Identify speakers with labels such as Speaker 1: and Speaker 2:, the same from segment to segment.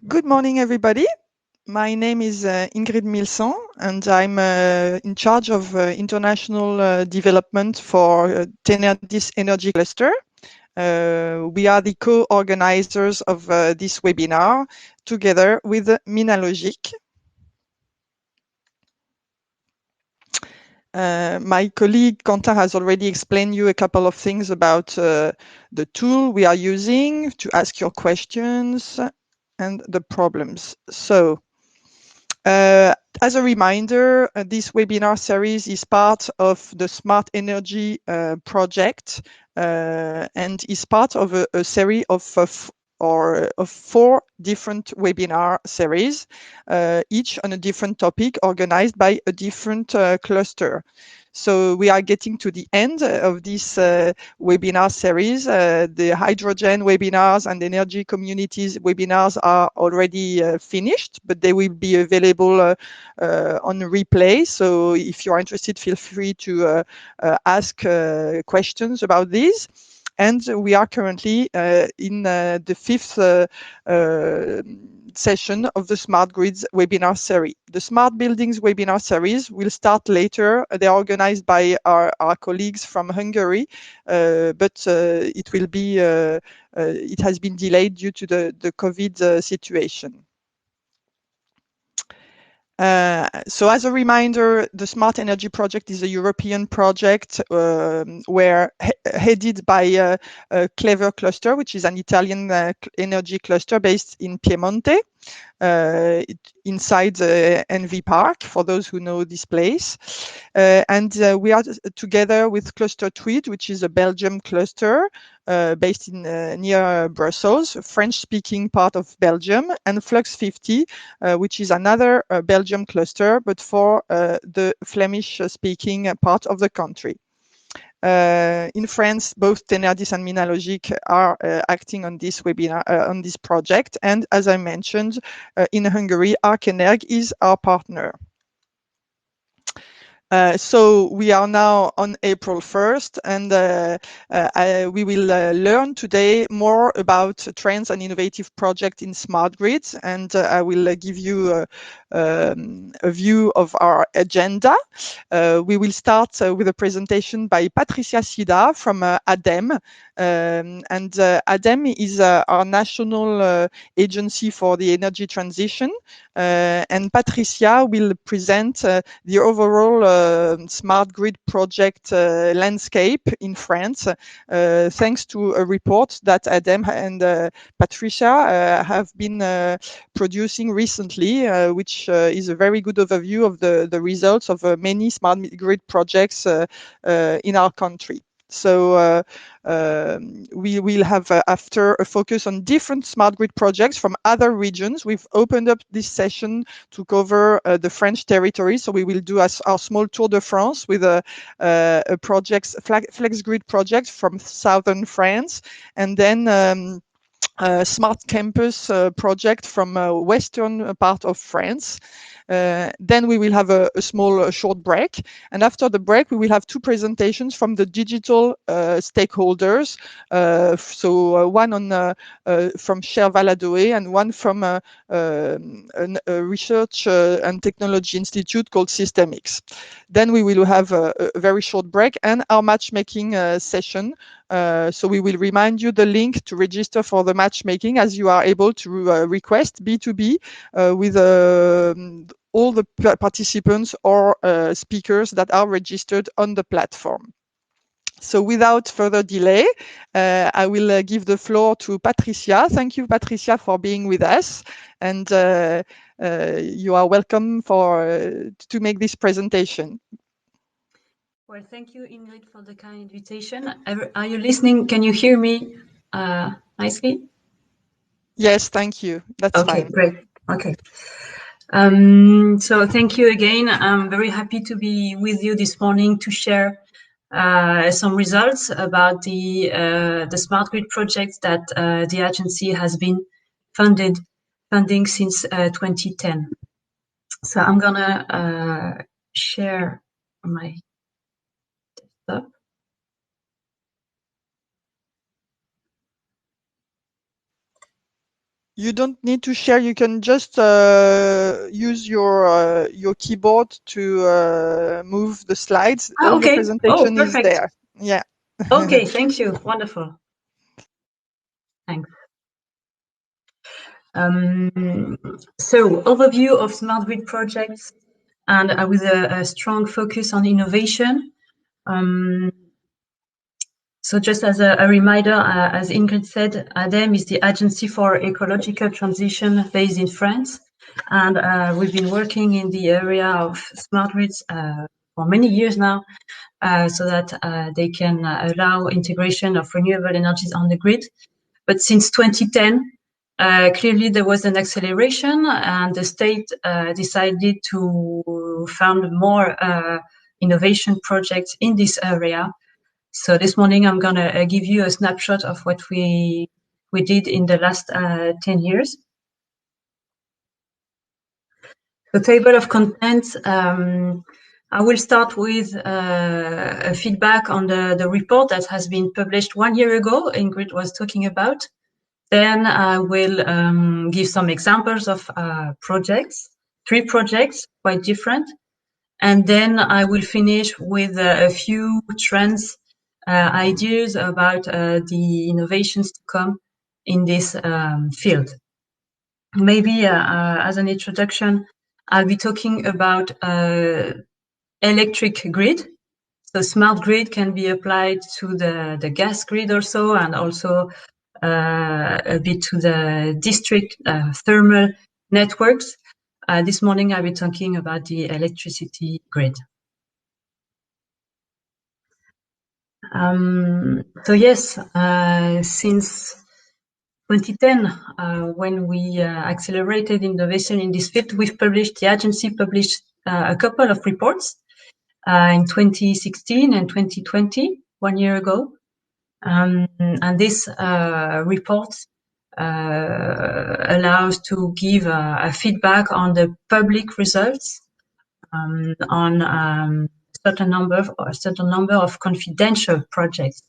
Speaker 1: Good morning, everybody. My name is Ingrid Milson, and I'm in charge of international development for Tenerrdis Energy Cluster. We are the co-organizers of this webinar together with Minalogic. My colleague Quentin has already explained you a couple of things about the tool we are using to ask your questions and the problems. So, as a reminder, this webinar series is part of the SmartEnergy project and is part of a series of 4 different webinar series, each on a different topic organized by a different cluster. So we are getting to the end of this webinar series. The hydrogen webinars and energy communities webinars are already finished, but they will be available on replay. So if you are interested, feel free to ask questions about these. And we are currently in the 5th session of the Smart Grids webinar series. The Smart Buildings webinar series will start later. They are organized by our colleagues from Hungary, but it will be it has been delayed due to the COVID situation. So as a reminder, the Smart Energy project is a European project headed by Clever Cluster, which is an Italian energy cluster based in Piemonte, inside the NV Park, for those who know this place. And we are together with Cluster Tweed, which is a Belgium cluster based in near Brussels, French-speaking part of Belgium, and Flux 50, which is another Belgium cluster, but for the Flemish-speaking part of the country. In France, both Tenerrdis and Minalogic are acting on this webinar, on this project. And as I mentioned, in Hungary, Auvergne-Rhône-Alpes is our partner. So we are now on April 1st, and we will learn today more about trends and innovative projects in smart grids, and I will give you a view of our agenda. We will start with a presentation by Patricia Sida from ADEME, and ADEME is our national agency for the energy transition, and Patricia will present the overall smart grid project landscape in France, thanks to a report that ADEME and Patricia have been producing recently, which is a very good overview of the results of many smart grid projects in our country. So we will have after a focus on different smart grid projects from other regions. We've opened up this session to cover the French territory. So we will do our small tour de France with a flex grid project from southern France, and then smart campus project from western part of France. Then we will have a small short break, and after the break we will have 2 presentations from the digital stakeholders. So one on from Cher Valadoé and one from a research and technology institute called Systemix. Then we will have a very short break and our matchmaking session. So we will remind you the link to register for the matchmaking, as you are able to request B2B with all the participants or speakers that are registered on the platform. So without further delay, I will give the floor to Patricia. Thank you, Patricia, for being with us. And you are welcome to make this presentation.
Speaker 2: Well, thank you, Ingrid, for the kind invitation. Are you listening? Can you hear me nicely?
Speaker 1: Yes, thank you. That's
Speaker 2: okay,
Speaker 1: fine.
Speaker 2: Great. Okay. So thank you again. I'm very happy to be with you this morning to share some results about the smart grid project that the agency has been funding since 2010. So I'm gonna share my desktop.
Speaker 1: You don't need to share. You can just use your keyboard to move the slides. All the
Speaker 2: Okay.
Speaker 1: presentation is
Speaker 2: Perfect.
Speaker 1: there. Yeah.
Speaker 2: Okay, thank you. Wonderful. Thanks. So, overview of smart grid projects, and with a strong focus on innovation. So just as a reminder, as Ingrid said, ADEME is the Agency for Ecological Transition based in France. And we've been working in the area of smart grids for many years now, so that they can allow integration of renewable energies on the grid. But since 2010, clearly there was an acceleration, and the state decided to fund more innovation projects in this area. So this morning I'm going to give you a snapshot of what we did in the last 10 years. The table of contents, I will start with a feedback on the report that has been published 1 year ago, Ingrid was talking about. Then I will give some examples of projects, 3 projects, quite different. And then I will finish with a few trends, ideas about the innovations to come in this field. Maybe as an introduction, I'll be talking about electric grid. So smart grid can be applied to the gas grid also, and also a bit to the district thermal networks. This morning I'll be talking about the electricity grid. So yes, since 2010, when we accelerated innovation in this field, the agency published a couple of reports in 2016 and 2020, 1 year ago. And this report allows to give a feedback on the public results on a certain number of confidential projects.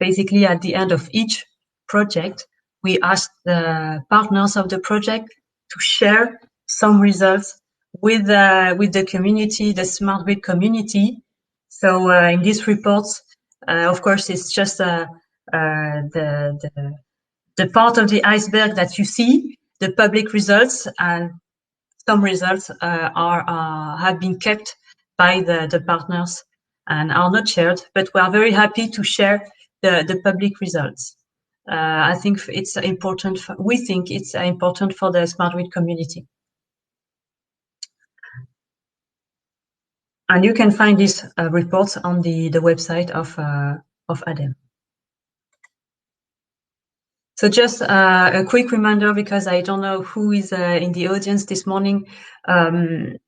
Speaker 2: Basically, at the end of each project, we ask the partners of the project to share some results with the community, the smart grid community. So in these reports, of course, it's just the part of the iceberg that you see, the public results, and some results have been kept by the partners and are not shared, but we are very happy to share the public results. I think it's important. We think it's important for the smart grid community, and you can find these reports on the website of ADEME. So just a quick reminder, because I don't know who is in the audience this morning.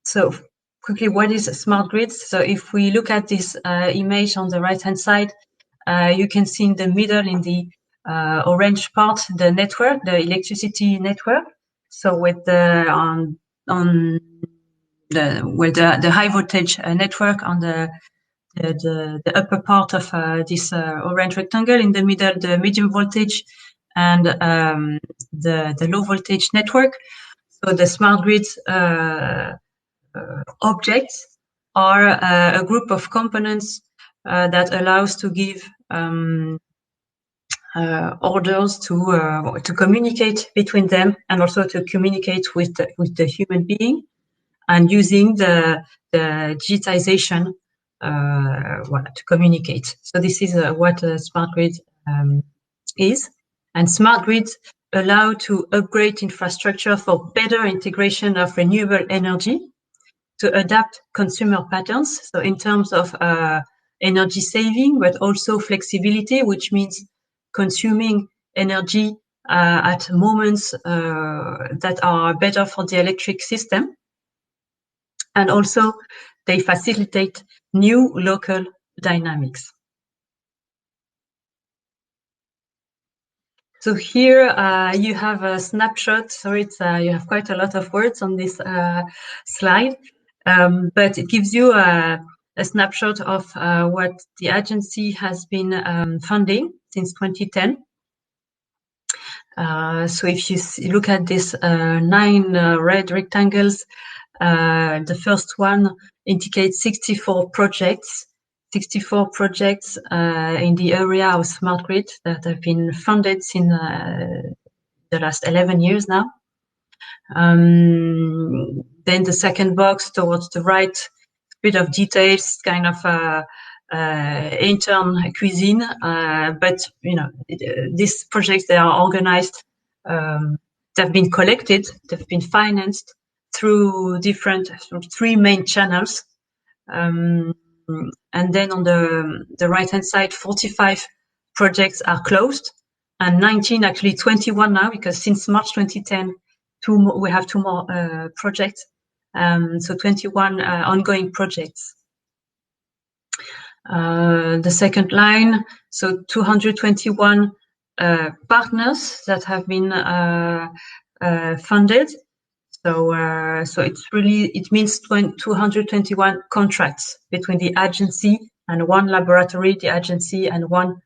Speaker 2: So quickly, what is smart grids? So if we look at this image on the right-hand side, you can see in the middle, in the orange part, the network, the electricity network. So with the high voltage network on the upper part of this orange rectangle, in the middle, the medium voltage and the low voltage network. So the smart grids objects are a group of components that allows to give orders to communicate between them, and also to communicate with the human being, and using the digitization to communicate. So this is what a smart grid is. And smart grids allow to upgrade infrastructure for better integration of renewable energy, to adapt consumer patterns. So in terms of energy saving, but also flexibility, which means consuming energy at moments that are better for the electric system. And also they facilitate new local dynamics. So here you have a snapshot. So it's you have quite a lot of words on this slide, but it gives you a snapshot of what the agency has been funding since 2010. So if you look at these 9 red rectangles, the first one indicates 64 projects in the area of smart grid that have been funded in the last 11 years now. Then the second box towards the right, a bit of details, kind of intern cuisine, but these projects, they are organized, they've been collected, they've been financed through 3 main channels. And then on the right hand side, 45 projects are closed, and 21 now, because since March 2010 we have 2 more projects, so 21 ongoing projects. The second line, so 221 partners that have been funded. So it means 221 contracts between the agency and 1 laboratory, the agency and 1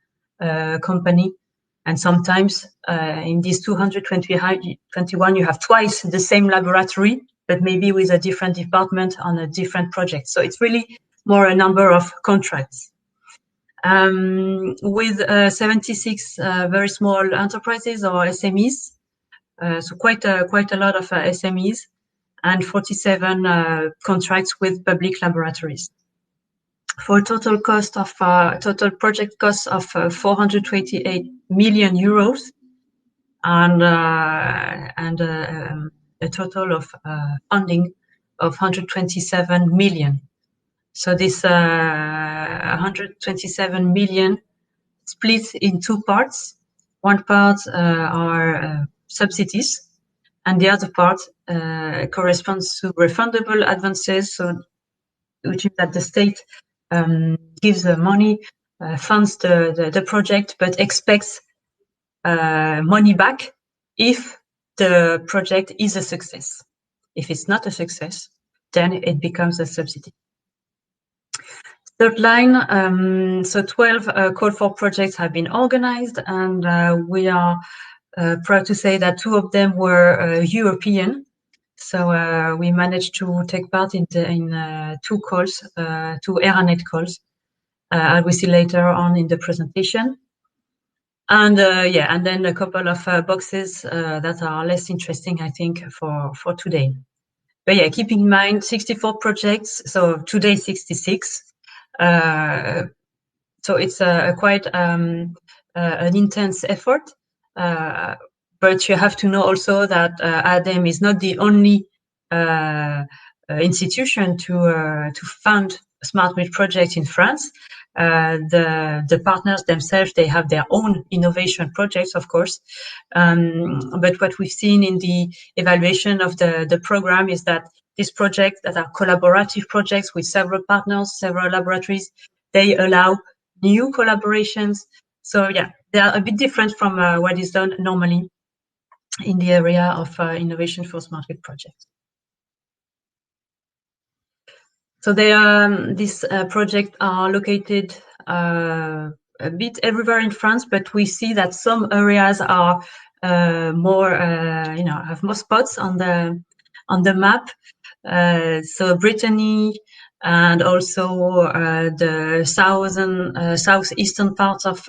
Speaker 2: company. And sometimes in these 221, you have twice the same laboratory, but maybe with a different department on a different project. So it's really more a number of contracts. With 76 very small enterprises or SMEs, so quite a lot of SMEs, and 47 contracts with public laboratories, for a total project cost of 428 million euros, and a total of funding of 127 million. So this 127 million split in 2 parts. One part are subsidies, and the other part corresponds to refundable advances, so which is that the state gives the money, funds the project, but expects money back if the project is a success. If it's not a success, then it becomes a subsidy. Third line, so 12 call for projects have been organized, and we are proud to say that 2 of them were European. So we managed to take part in 2 calls, 2 ERANET calls. I will see later on in the presentation. And and then a couple of boxes that are less interesting, I think, for today. But yeah, keep in mind 64 projects, so today 66. So it's quite an intense effort. But you have to know also that ADEME is not the only institution to fund smart grid projects in France. The partners themselves, they have their own innovation projects, of course. But what we've seen in the evaluation of the program is that these projects that are collaborative projects with several partners, several laboratories, they allow new collaborations. So yeah, they are a bit different from what is done normally in the area of innovation for smart grid projects. So these projects are located a bit everywhere in France, but we see that some areas are more, have more spots on the map. So Brittany, and also the southeastern part of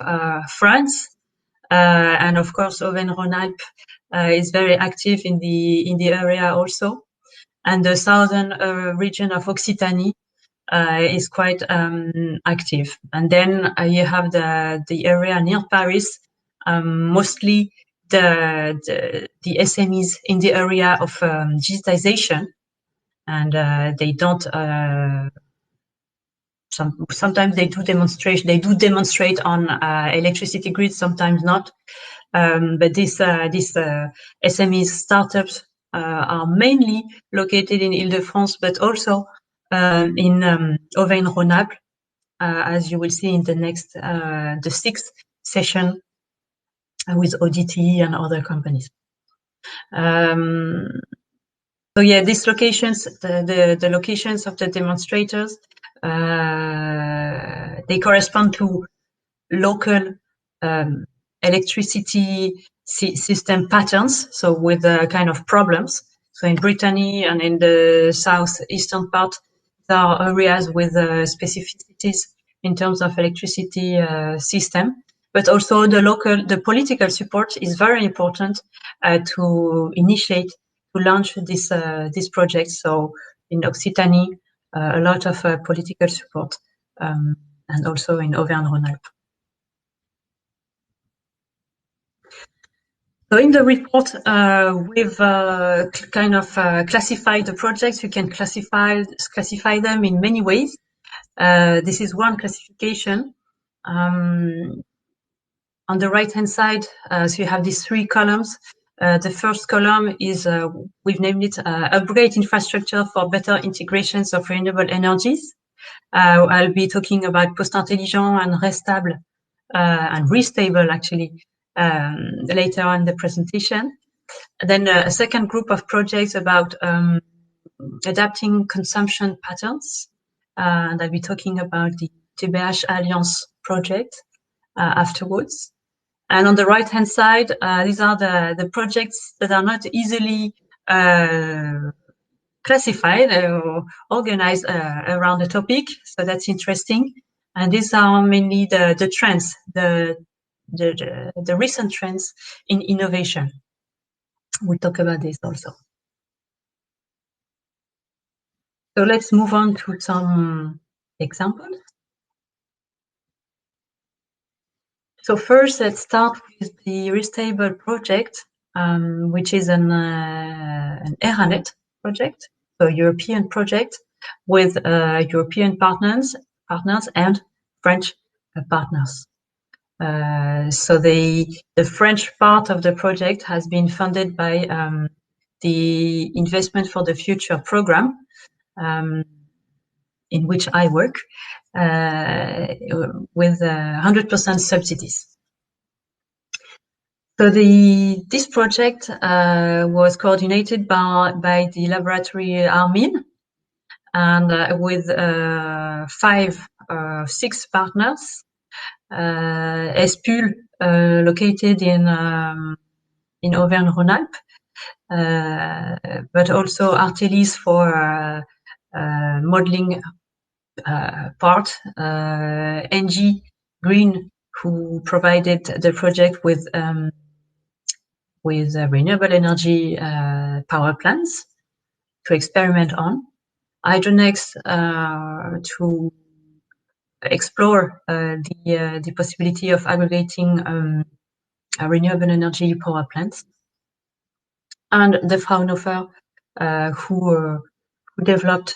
Speaker 2: France, and of course Auvergne-Rhône-Alpes is very active in the area also, and the southern region of Occitanie is quite active. And then you have the area near Paris, mostly the SMEs in the area of digitization, and they don't. Sometimes they do demonstration. They do demonstrate on electricity grids, sometimes not. But these SMEs startups are mainly located in Île-de-France, but also in Auvergne-Rhône-Alpes, as you will see in the next, the 6th session with ODT and other companies. So yeah, these locations, the locations of the demonstrators, they correspond to local electricity system patterns, so with kind of problems. So in Brittany and in the southeastern part, there are areas with specificities in terms of electricity system, but also the political support is very important to initiate, to launch this project. So in Occitanie, a lot of political support, and also in Auvergne-Rhône-Alpes. So in the report, we've kind of classified the projects. You can classify them in many ways. This is one classification. On the right-hand side, so you have these three columns. The first column is, we've named it Upgrade Infrastructure for Better Integrations of Renewable Energies. I'll be talking about Post-Intelligent and Restable, and Restable actually, later on in the presentation. And then a second group of projects about adapting consumption patterns. And I'll be talking about the TBH Alliance project afterwards. And on the right-hand side, these are the projects that are not easily classified or organized around the topic. So that's interesting. And these are mainly the trends, the recent trends in innovation. We'll talk about this also. So let's move on to some examples. So first, let's start with the Restable project, which is an ERANET project, so a European project with European partners and French partners. So the French part of the project has been funded by the Investment for the Future program, in which I work, with 100% subsidies. So this project was coordinated by the laboratory Armin, and with 6 partners. SPUL, located in Auvergne-Rhône-Alpes, but also Artelis for modeling part, NG Green, who provided the project with renewable energy power plants to experiment on. Hydronext to explore the possibility of aggregating renewable energy power plants, and the Fraunhofer who developed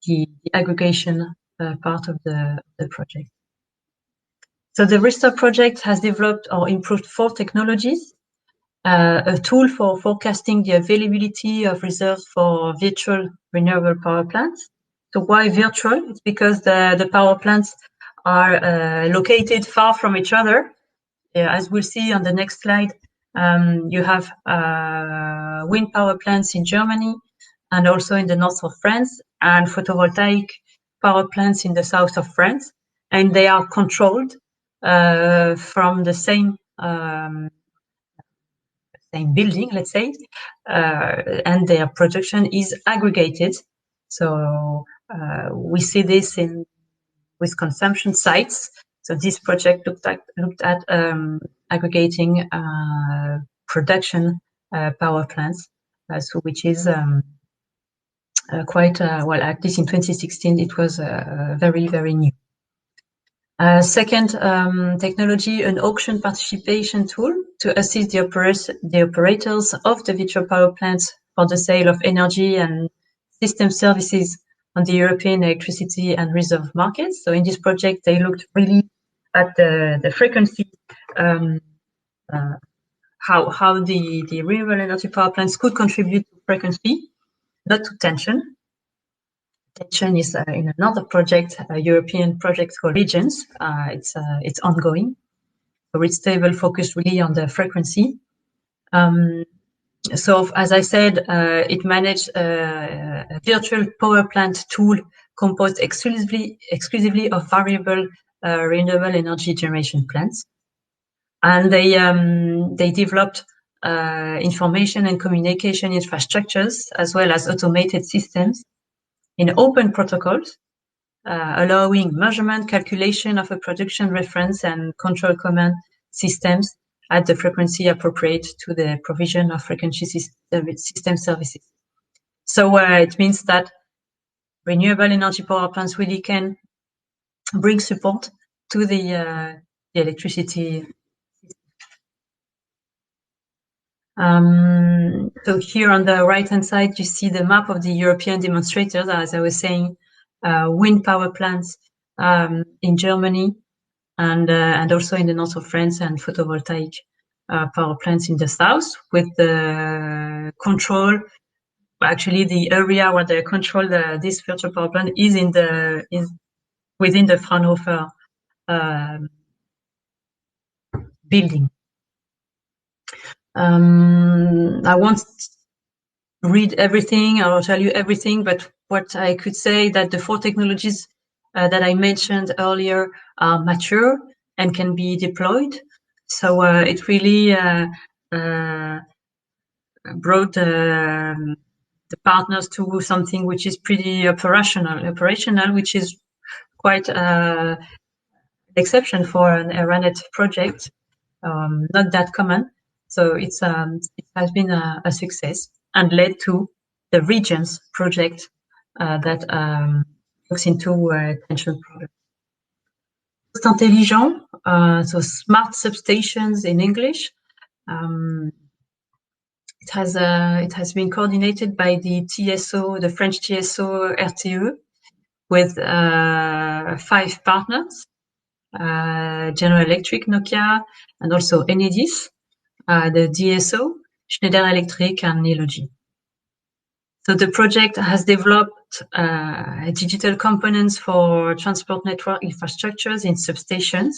Speaker 2: the aggregation part of the project. So the Restore project has developed or improved 4 technologies. A tool for forecasting the availability of reserves for virtual renewable power plants. So why virtual? It's because the power plants are located far from each other. As we'll see on the next slide, you have wind power plants in Germany and also in the north of France, and photovoltaic power plants in the south of France, and they are controlled from the same building, let's say, and their production is aggregated. So we see this with consumption sites. So this project looked at aggregating production power plants, so which is quite well. At least in 2016, it was very, very new. Second technology, an auction participation tool to assist the operators of the virtual power plants for the sale of energy and system services on the European electricity and reserve markets. So in this project, they looked really at the frequency, how the renewable energy power plants could contribute to frequency, not to tension. Tension is in another project, a European project called Regions. It's ongoing. So it's stable, focused really on the frequency. So as I said, it managed a virtual power plant tool composed exclusively of variable renewable energy generation plants. And they developed information and communication infrastructures as well as automated systems in open protocols, allowing measurement, calculation of a production reference and control command systems at the frequency appropriate to the provision of frequency system services. So it means that renewable energy power plants really can bring support to the electricity. So here on the right-hand side, you see the map of the European demonstrators, as I was saying, wind power plants in Germany and also in the north of France, and photovoltaic power plants in the south, with the control. Actually, the area where they control this virtual power plant is within the Fraunhofer building. I won't read everything or tell you everything, but what I could say that the 4 technologies that I mentioned earlier are mature and can be deployed. So it really brought the partners to something which is pretty operational, which is quite exception for an ERANET project, not that common. So it has been a success and led to the regions project that looks into tension problems. Intelligent, so smart substations in English. It has been coordinated by the TSO, the French TSO RTE, with 5 partners. General Electric, Nokia, and also Enedis, the DSO, Schneider Electric, and Minalogic. So the project has developed digital components for transport network infrastructures in substations.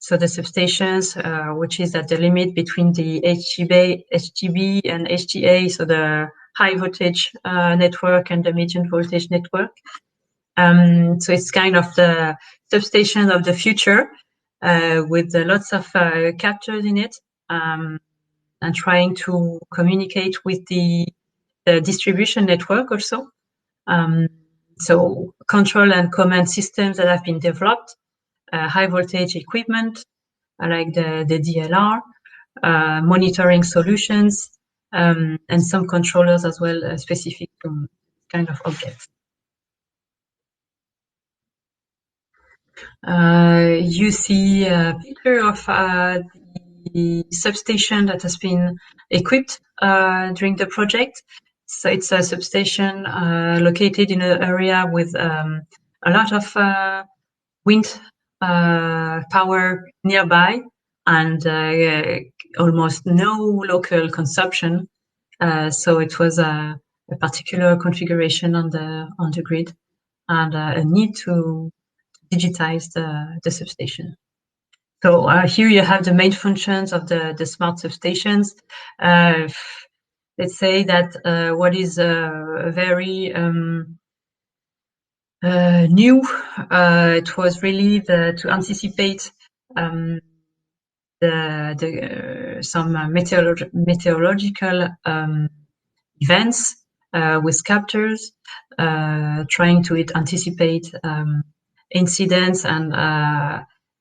Speaker 2: So the substations, which is at the limit between the HGB and HTA, so the high voltage network and the medium voltage network. So it's kind of the substation of the future, with lots of captors in it, and trying to communicate with the distribution network also. So control and command systems that have been developed, high voltage equipment like the DLR, monitoring solutions, and some controllers as well, specific to kind of objects. You see a picture of the substation that has been equipped during the project. So it's a substation located in an area with a lot of wind power nearby and almost no local consumption. So it was a particular configuration on the grid, and a need to digitize the substation. So here you have the main functions of the smart substations. Let's say that what is very new, it was really to anticipate some meteorological events with captors, trying to anticipate incidents, and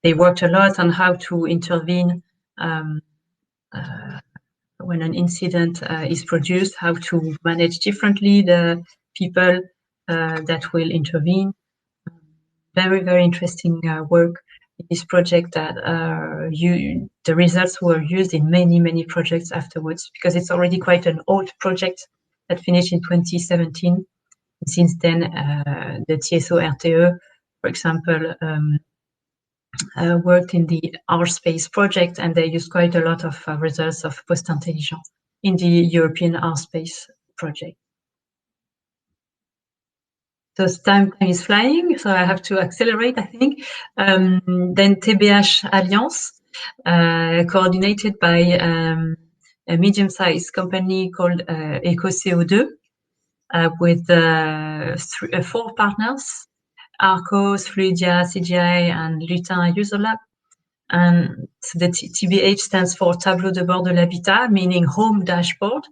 Speaker 2: they worked a lot on how to intervene when an incident is produced, how to manage differently the people that will intervene. Very, very interesting work in this project that the results were used in many, many projects afterwards, because it's already quite an old project that finished in 2017. Since then, the TSO RTE, for example, worked in the R-Space project, and they used quite a lot of results of post-intelligence in the European R-Space project. So time is flying, so I have to accelerate, I think. Then TBH Alliance, coordinated by a medium-sized company called EcoCO2, with 4 partners, Arcos, Fluidia, CGI, and Lutin User Lab. And so the TBH stands for Tableau de bord de l'habitat, meaning home dashboard.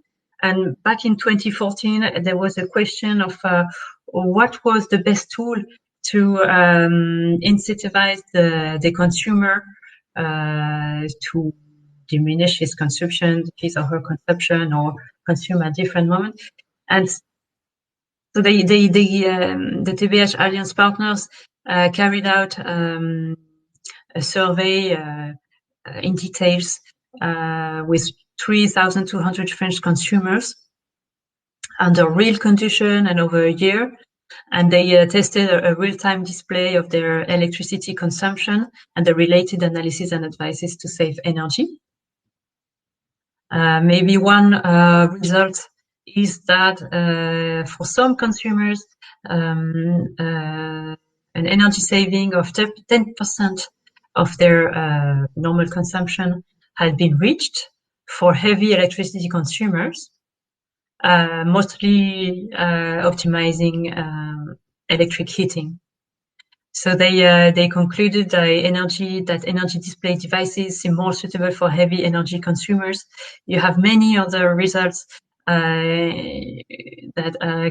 Speaker 2: And back in 2014, there was a question of what was the best tool to incentivize the consumer to diminish his consumption, his or her consumption, or consume at different moments. And so the TBH Alliance partners carried out a survey in details with 3,200 French consumers under real condition and over a year. And they tested a real-time display of their electricity consumption and the related analysis and advices to save energy. Maybe one result is that for some consumers, an energy saving of 10% of their normal consumption had been reached for heavy electricity consumers, mostly optimizing electric heating. So they concluded that energy display devices seem more suitable for heavy energy consumers. You have many other results that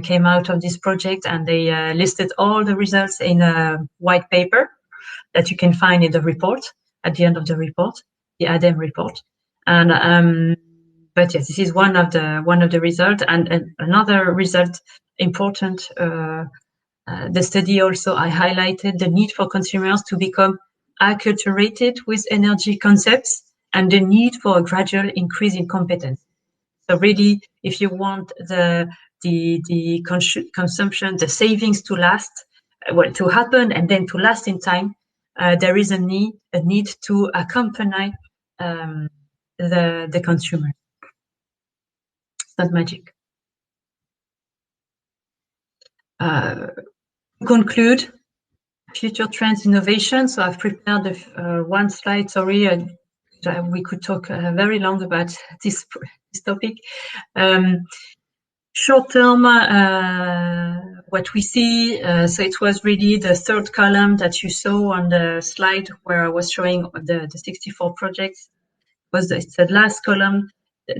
Speaker 2: came out of this project, and they listed all the results in a white paper that you can find in the report at the end of the report, the ADEME report. And but yes, this is one of the results, and another result important. The study also I highlighted the need for consumers to become acculturated with energy concepts and the need for a gradual increase in competence. So really, if you want the consumption, the savings to last, to happen and then to last in time, there is a need to accompany the consumer. It's not magic. Conclude future trends innovation. So I've prepared one slide. Sorry, we could talk very long about this topic. Short term, what we see. So it was really the third column that you saw on the slide where I was showing the 64 projects. It's the last column.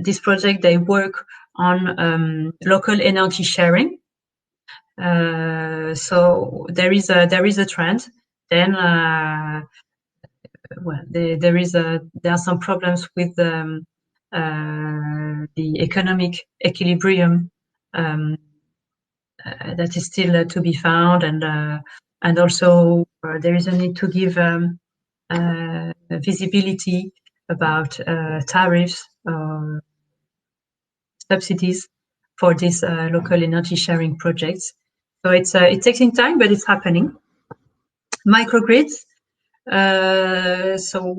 Speaker 2: This project, they work on local energy sharing. So there is a trend. Then there are some problems with the economic equilibrium that is still to be found, and also there is a need to give visibility about tariffs or subsidies for these local energy sharing projects. So it's taking time, but it's happening. Microgrids. So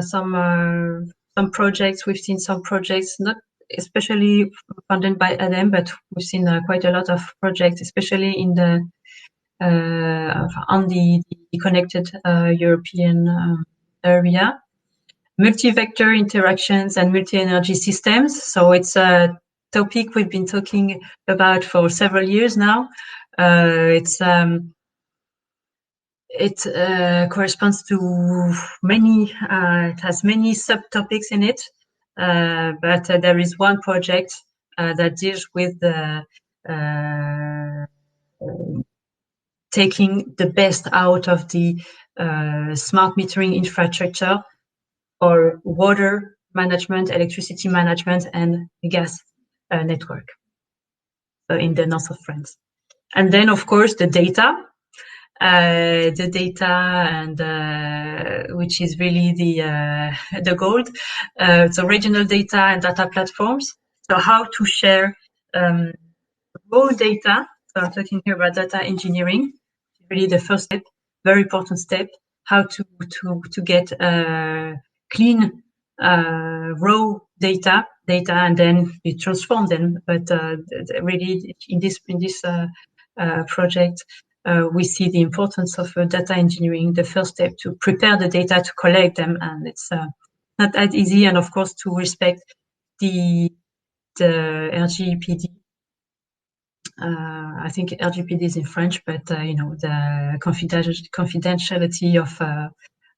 Speaker 2: some projects, we've seen some projects, not especially funded by ADEME, but we've seen quite a lot of projects, especially in the on the connected European area. Multi-vector interactions and multi-energy systems. So it's a topic we've been talking about for several years now. It corresponds to many, it has many subtopics in it, but there is one project that deals with taking the best out of the smart metering infrastructure for water management, electricity management, and gas network, so in the north of France. And then, of course, the data, and which is really the gold. So regional data and data platforms. So how to share raw data. So I'm talking here about data engineering. Really the first step, very important step. How to get clean raw data, and then we transform them. But really, in this project, we see the importance of data engineering. The first step to prepare the data, to collect them, and it's not that easy. And of course, to respect the RGPD. I think RGPD is in French, but the confidentiality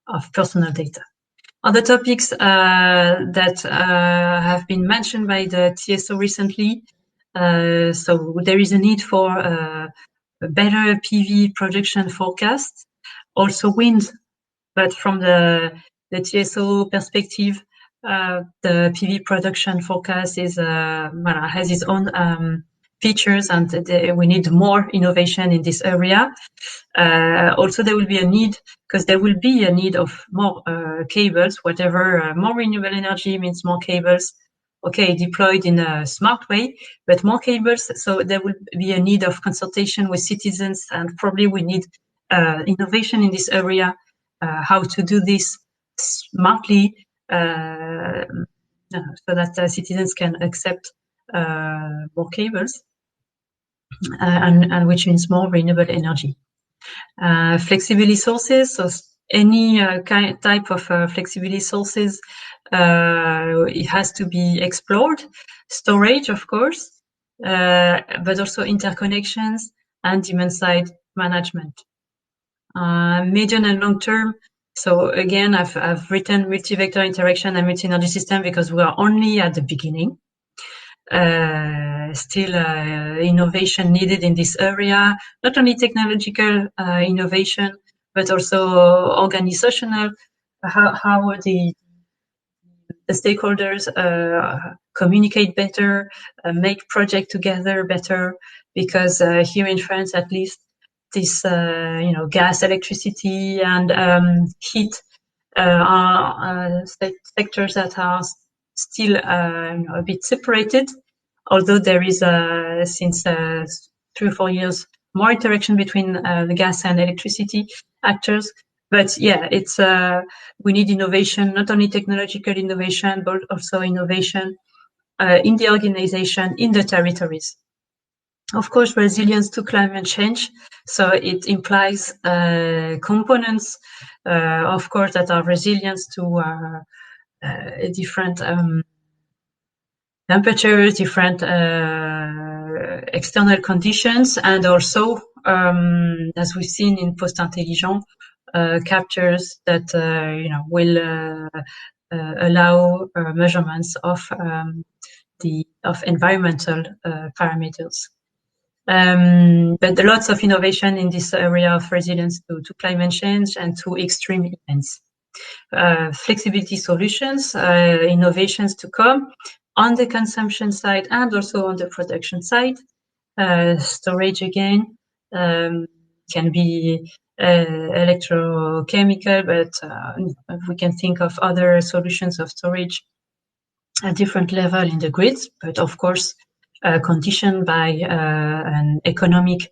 Speaker 2: of personal data. Other topics that have been mentioned by the TSO recently. So there is a need for a better PV production forecast, also wind, but from the TSO perspective, the PV production forecast is has its own features, and we need more innovation in this area. Also, there will be a need, because there will be a need of more cables, whatever, more renewable energy means more cables, okay, deployed in a smart way, but more cables. So there will be a need of consultation with citizens, and probably we need innovation in this area, how to do this smartly, so that citizens can accept more cables, and which means more renewable energy. Flexibility sources, so any type of flexibility sources, it has to be explored. Storage, of course, but also interconnections and demand-side management. Medium and long term. So again, I've written multi-vector interaction and multi-energy system because we are only at the beginning. Still innovation needed in this area, not only technological innovation, but also organizational, how the stakeholders communicate better, make project together better, because here in France, at least, this gas, electricity, and heat are sectors that are still a bit separated, although there is since 3 or 4 years more interaction between the gas and electricity actors. But yeah, it's we need innovation, not only technological innovation, but also innovation in the organization, in the territories. Of course, resilience to climate change. So it implies components, of course, that are resilient to different temperatures, different external conditions, and also, as we've seen in post-intelligent, captures that will allow measurements of environmental parameters. But lots of innovation in this area of resilience to climate change and to extreme events. Flexibility solutions, innovations to come on the consumption side and also on the production side. Storage again can be electrochemical, but we can think of other solutions of storage at different level in the grids, but of course conditioned by an economic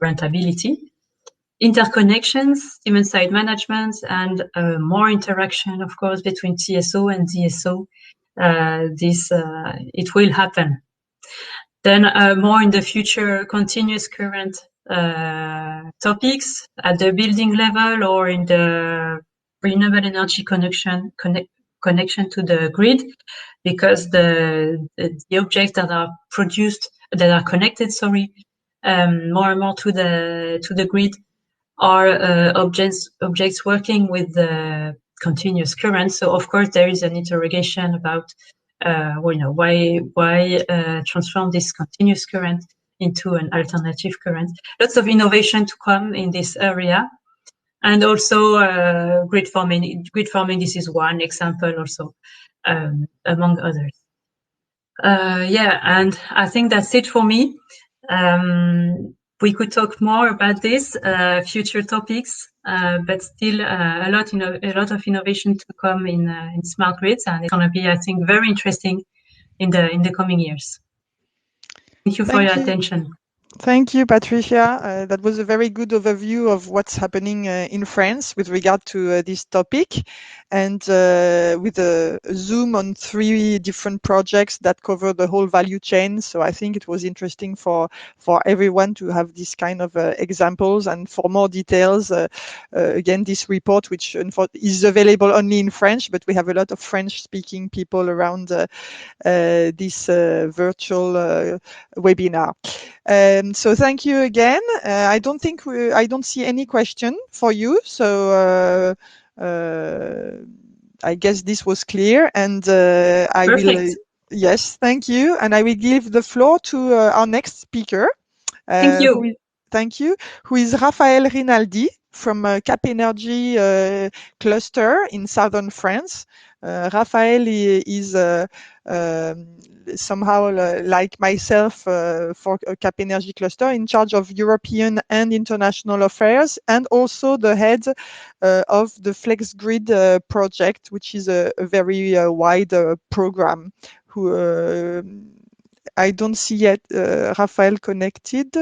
Speaker 2: rentability. Interconnections, demand-side management, and more interaction, of course, between TSO and DSO. It will happen. Then more in the future, continuous current topics at the building level or in the renewable energy connection to the grid, because the objects that are produced, that are connected, more and more to the grid, are objects working with the continuous current. So of course there is an interrogation about why transform this continuous current into an alternative current. Lots of innovation to come in this area. And also grid farming. Grid farming, this is one example also, among others. And I think that's it for me. We could talk more about this, future topics, but still a lot of innovation to come in smart grids, and it's going to be, I think, very interesting in the coming years. Thank you for your attention.
Speaker 1: Thank you, Patricia. That was a very good overview of what's happening in France with regard to this topic, and with a zoom on 3 different projects that cover the whole value chain. So I think it was interesting for everyone to have this kind of examples. And for more details, again, this report, which is available only in French, but we have a lot of French-speaking people around this virtual webinar. So thank you again. I don't see any question for you. So I guess this was clear, and I will. Yes, thank you, and I will give the floor to our next speaker.
Speaker 2: Thank you.
Speaker 1: Who is Rafael Rinaldi from Cap Energy cluster in southern France. Rafael is somehow like myself for Cap Energy cluster in charge of European and international affairs, and also the head of the Flex Grid project, which is a very wide program. I don't see yet Rafael connected.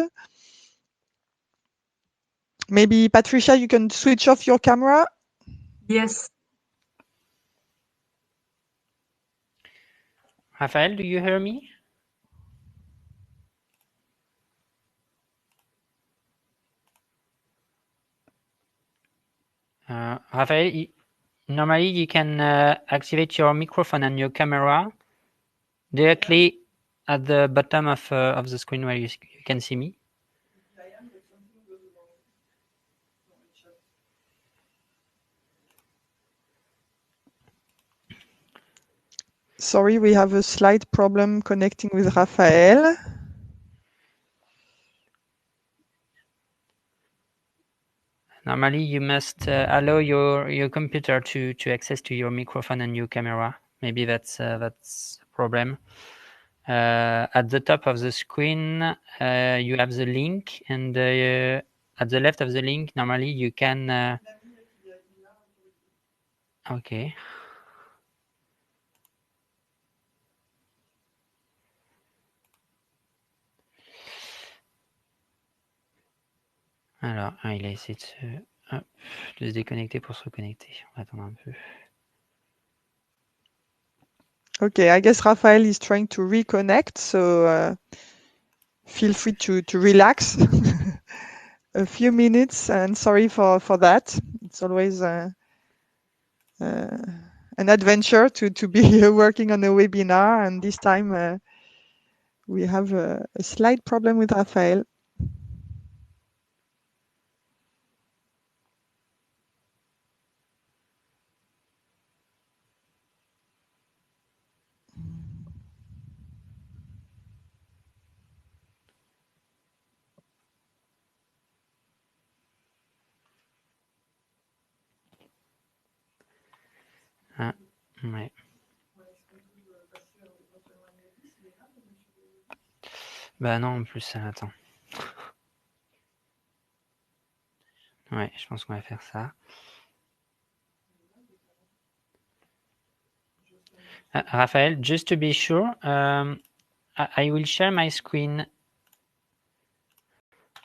Speaker 1: Maybe Patricia, you can switch off your camera.
Speaker 2: Yes.
Speaker 3: Rafael, do you hear me? Rafael, normally you can activate your microphone and your camera directly at the bottom of the screen where you can see me.
Speaker 1: Sorry, we have a slight problem connecting with Rafael.
Speaker 3: Normally, you must allow your computer to access to your microphone and your camera. Maybe that's a problem. At the top of the screen, you have the link, and at the left of the link, normally you can. Okay. Alors, il a essayé de se déconnecter pour se reconnecter. On va attendre un peu.
Speaker 1: Okay, I guess Rafael is trying to reconnect, so feel free to relax a few minutes, and sorry for that. It's always an adventure to be working on a webinar, and this time we have a slight problem with Rafael.
Speaker 3: Ah, ouais. Bah non, en plus, attends. Ouais, je pense qu'on va faire ça. Rafael, just to be sure, I will share my screen.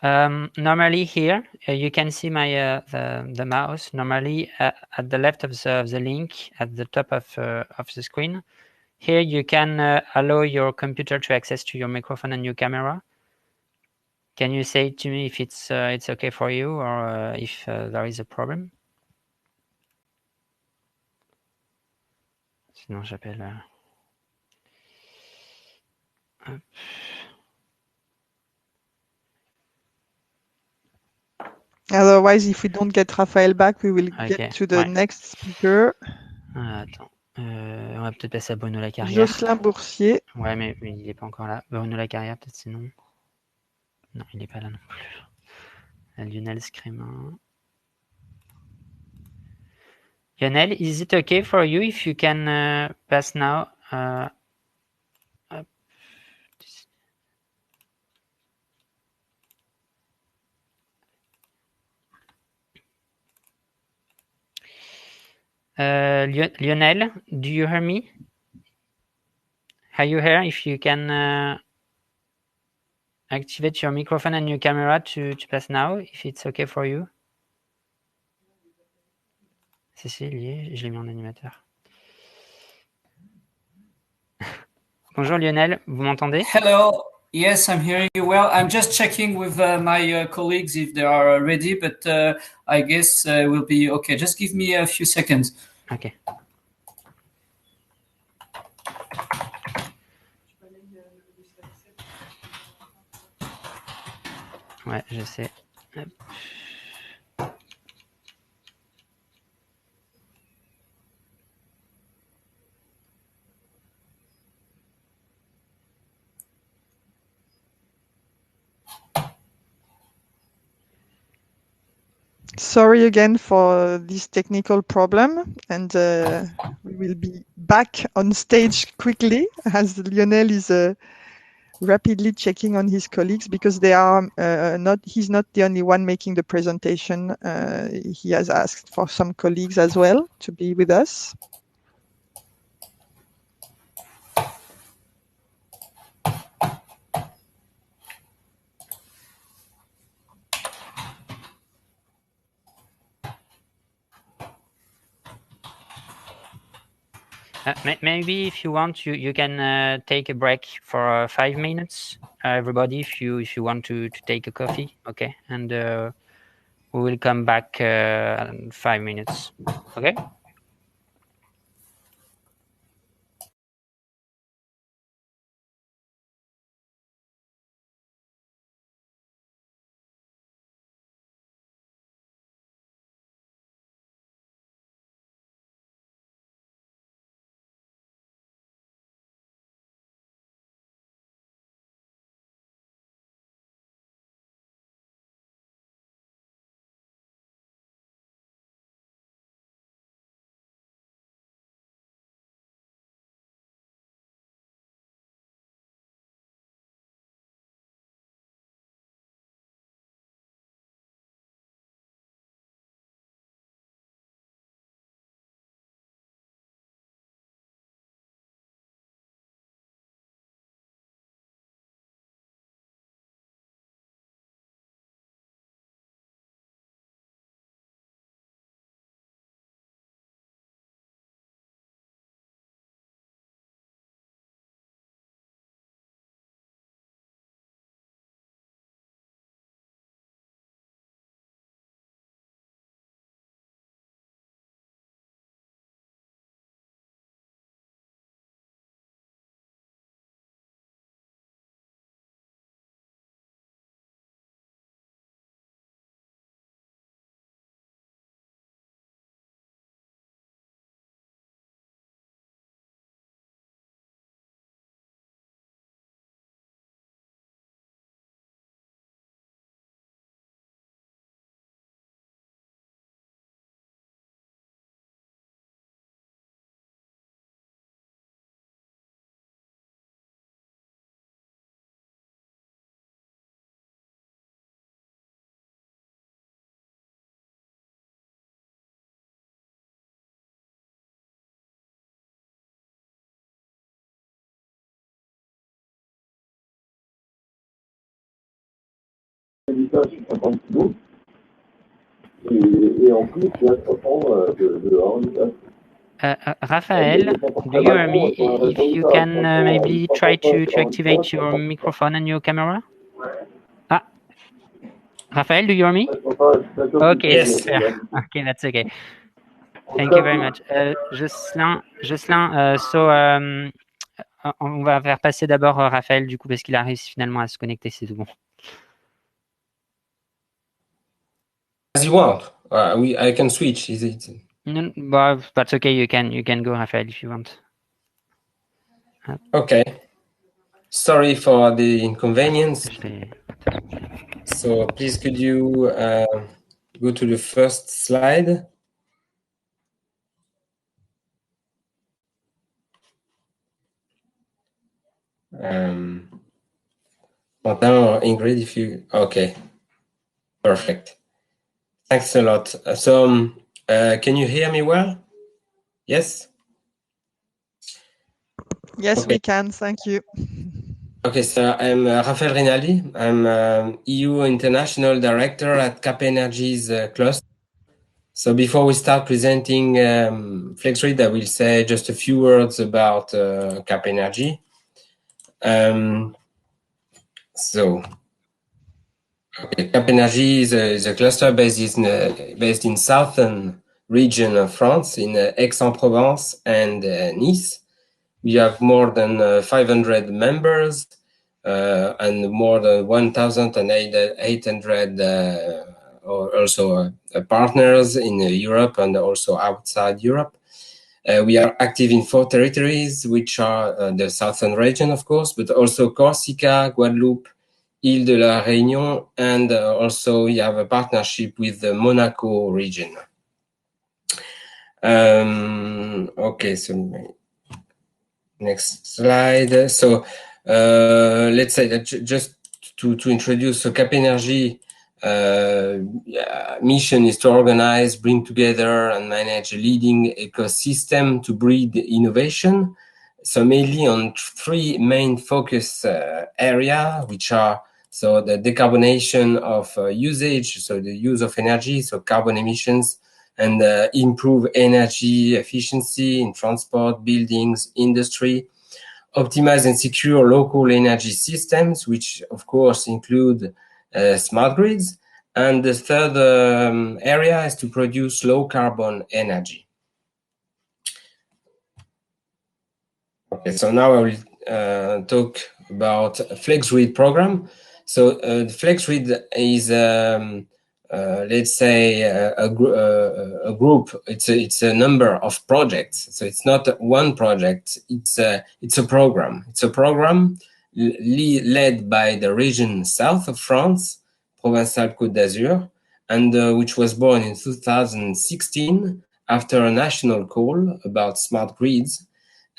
Speaker 3: Normally here, you can see my the mouse. Normally at the left of the link, at the top of the screen, here you can allow your computer to access to your microphone and your camera. Can you say to me if it's okay for you, or if there is a problem? Sinon j'appelle.
Speaker 1: Otherwise, if we don't get Rafael back, we will get to the next speaker.
Speaker 3: Attends, on va peut-être passer à Bruno Lacarrière.
Speaker 1: Jocelyn Boursier.
Speaker 3: Ouais, mais il n'est pas encore là. Bruno Lacarrière, peut-être sinon. Non, il n'est pas là non plus. Lionel Scremin. Lionel, is it okay for you if you can pass now? Lionel, do you hear me? Are you here? If you can activate your microphone and your camera to pass now, if it's okay for you. Si, lié, je l'ai mis en animateur. Bonjour Lionel, vous m'entendez?
Speaker 4: Hello, yes, I'm hearing you well. I'm just checking with my colleagues if they are ready, but I guess we'll be okay. Just give me a few seconds.
Speaker 3: Okay. Ouais, je sais. Hop.
Speaker 1: Sorry again for this technical problem, and we will be back on stage quickly as Lionel is rapidly checking on his colleagues because they are he's not the only one making the presentation. He has asked for some colleagues as well to be with us.
Speaker 3: Maybe if you want, you can take a break for 5 minutes, everybody. If you want to take a coffee, okay, and we will come back in 5 minutes. Okay.
Speaker 5: Et en plus, tu vas te reprendre dehors.
Speaker 3: Rafael, do you hear me? If you can maybe try to activate your microphone and your camera. Ah, Rafael, do you hear me? Okay,
Speaker 4: Yes.
Speaker 3: super. Okay, that's okay. Thank you very much. Jocelyn, on va faire passer d'abord Raphaël du coup parce qu'il a réussi finalement à se connecter, c'est tout bon.
Speaker 5: As you want. I can switch. Is it?
Speaker 3: No, well, that's okay. You can go, Raphael, if you want.
Speaker 5: Okay. Sorry for the inconvenience. So please, could you go to the first slide? Martin or Ingrid, if you... Okay. Perfect. Thanks a lot. So can you hear me well? Yes?
Speaker 1: Yes,
Speaker 5: okay.
Speaker 1: We can. Thank you.
Speaker 5: Okay, so I'm Rafael Rinaldi. I'm EU International Director at Energy's cluster. So before we start presenting FlexGrid, I will say just a few words about Energy. Energy is a cluster based in southern region of France, in Aix-en-Provence and Nice. We have more than 500 members, and more than 1,800 also partners in Europe and also outside Europe. We are active in 4 territories, which are the southern region, of course, but also Corsica, Guadeloupe, Île de la Réunion, and also we have a partnership with the Monaco region. Okay, so next slide. So let's say that just to introduce, so CapEnergy mission is to organize, bring together, and manage a leading ecosystem to breed innovation. So mainly on 3 main focus area, which are so the decarbonation of usage, so the use of energy, so carbon emissions, and improve energy efficiency in transport, buildings, industry, optimize and secure local energy systems, which of course include smart grids. And the third area is to produce low carbon energy. Okay, so now I will talk about a FlexGrid program. So the FlexGrid is, let's say, a group. It's a number of projects. So it's not one project. It's a program. It's a program led by the region south of France, Provence-Alpes-Côte d'Azur, and which was born in 2016 after a national call about smart grids,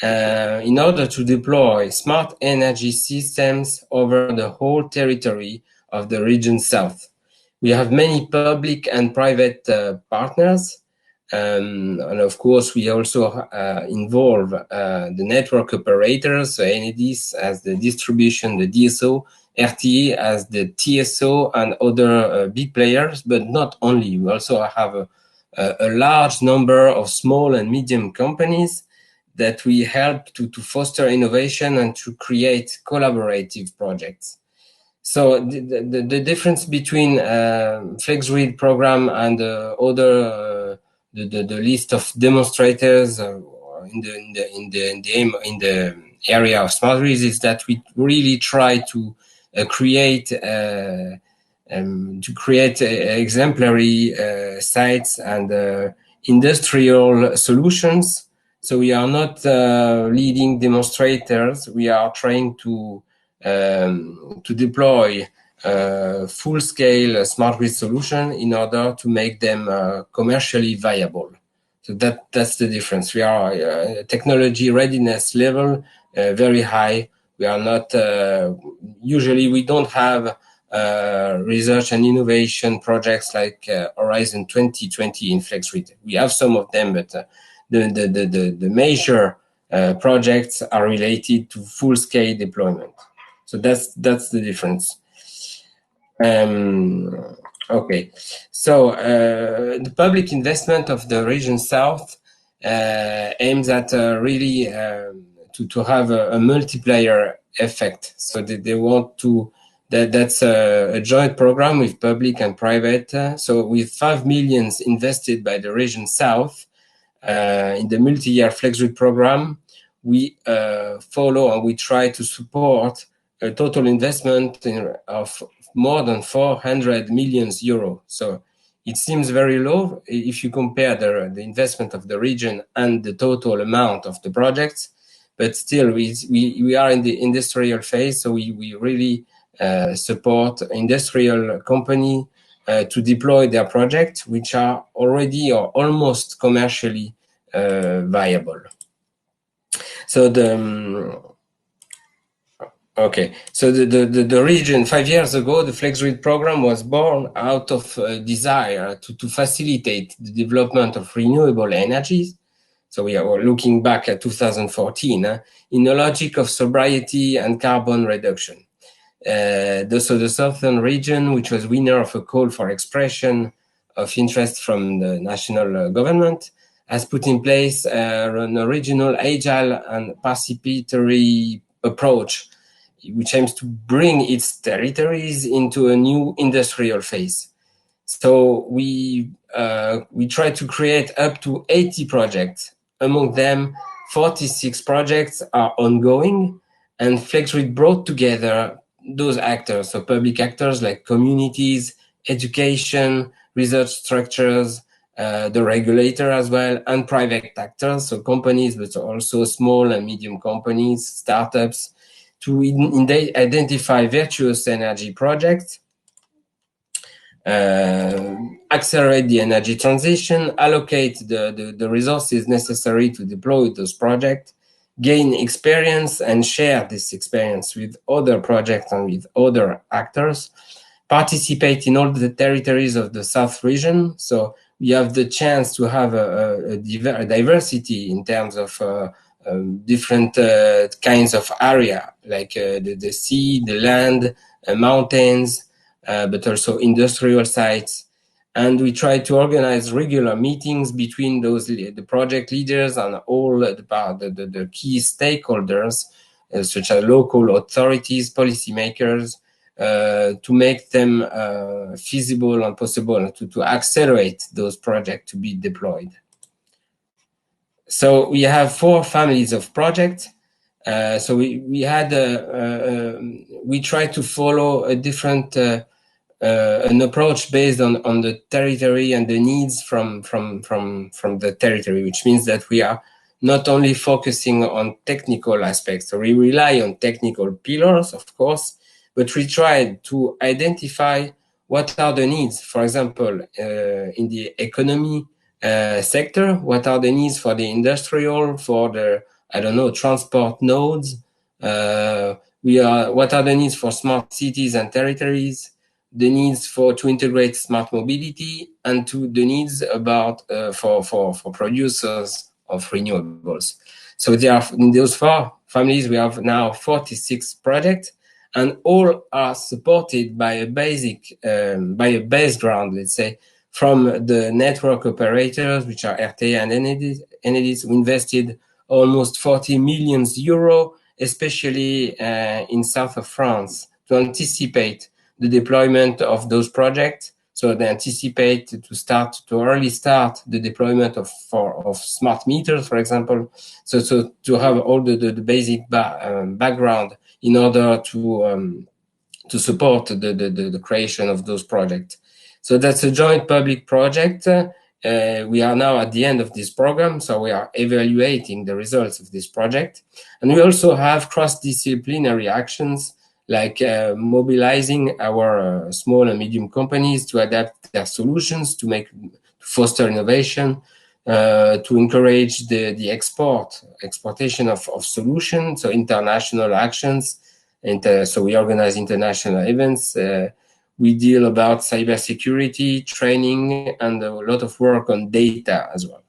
Speaker 5: in order to deploy smart energy systems over the whole territory of the region south. We have many public and private partners, and of course we also involve the network operators, so Enedis as the distribution, the DSO, RTE as the TSO, and other big players, but not only. We also have a large number of small and medium companies that we help to foster innovation and to create collaborative projects. So the difference between FlexGrid program and other the list of demonstrators in the area of smart grids is that we really try to create exemplary sites and industrial solutions. So we are not leading demonstrators. We are trying to deploy full-scale smart grid solution in order to make them commercially viable. So that's the difference. We are technology readiness level very high. We are not usually we don't have research and innovation projects like Horizon 2020 in FlexGrid. We have some of them, but the major projects are related to full-scale deployment. So that's the difference. Okay, so the public investment of the region south aims at really to have a multiplier effect. So they want to, that's a joint program with public and private. So with 5 million invested by the region south in the multi-year FlexGrid program, we follow and we try to support a total investment of more than 400 million euros. So it seems very low if you compare the investment of the region and the total amount of the projects, but still we are in the industrial phase, so we really support industrial company to deploy their projects, which are already or almost commercially viable. So the region 5 years ago, the FlexGrid program was born out of a desire to facilitate the development of renewable energies. So we are looking back at 2014 in a logic of sobriety and carbon reduction. So the southern region, which was winner of a call for expression of interest from the national government, has put in place an original, agile and participatory approach, which aims to bring its territories into a new industrial phase. So we try to create up to 80 projects. Among them, 46 projects are ongoing, and FlexGrid brought together those actors, so public actors like communities, education, research structures, the regulator as well, and private actors, so companies, but also small and medium companies, startups, to identify virtuous energy projects, accelerate the energy transition, allocate the resources necessary to deploy those projects, gain experience and share this experience with other projects and with other actors, participate in all the territories of the South region. So we have the chance to have a diversity in terms of different kinds of area, like the sea, the land, mountains, but also industrial sites. And we try to organize regular meetings between the project leaders and all the key stakeholders, such as local authorities, policymakers, to make them feasible and possible, to accelerate those projects to be deployed. So we have 4 families of projects. So we try to follow a different an approach based on the territory and the needs from the territory, which means that we are not only focusing on technical aspects. So we rely on technical pillars, of course, but we try to identify what are the needs. For example, in the economy sector, what are the needs for the industrial, for the, I don't know, transport nodes? What are the needs for smart cities and territories? The needs to integrate smart mobility, and to the needs about for producers of renewables. So there are, in those 4 families, we have now 46 projects, and all are supported by a basic, by a base ground, let's say, from the network operators, which are RTE and Enedis, who invested almost 40 million euro, especially in south of France, to anticipate the deployment of those projects. So they anticipate to early start the deployment of smart meters, for example. So to have all the basic background in order to support the creation of those projects. So that's a joint public project. We are now at the end of this program, so we are evaluating the results of this project. And we also have cross-disciplinary actions, like mobilizing our small and medium companies to adapt their solutions, to foster innovation, to encourage the exportation of solutions, so international actions. And so we organize international events. We deal about cybersecurity, training, and a lot of work on data as well.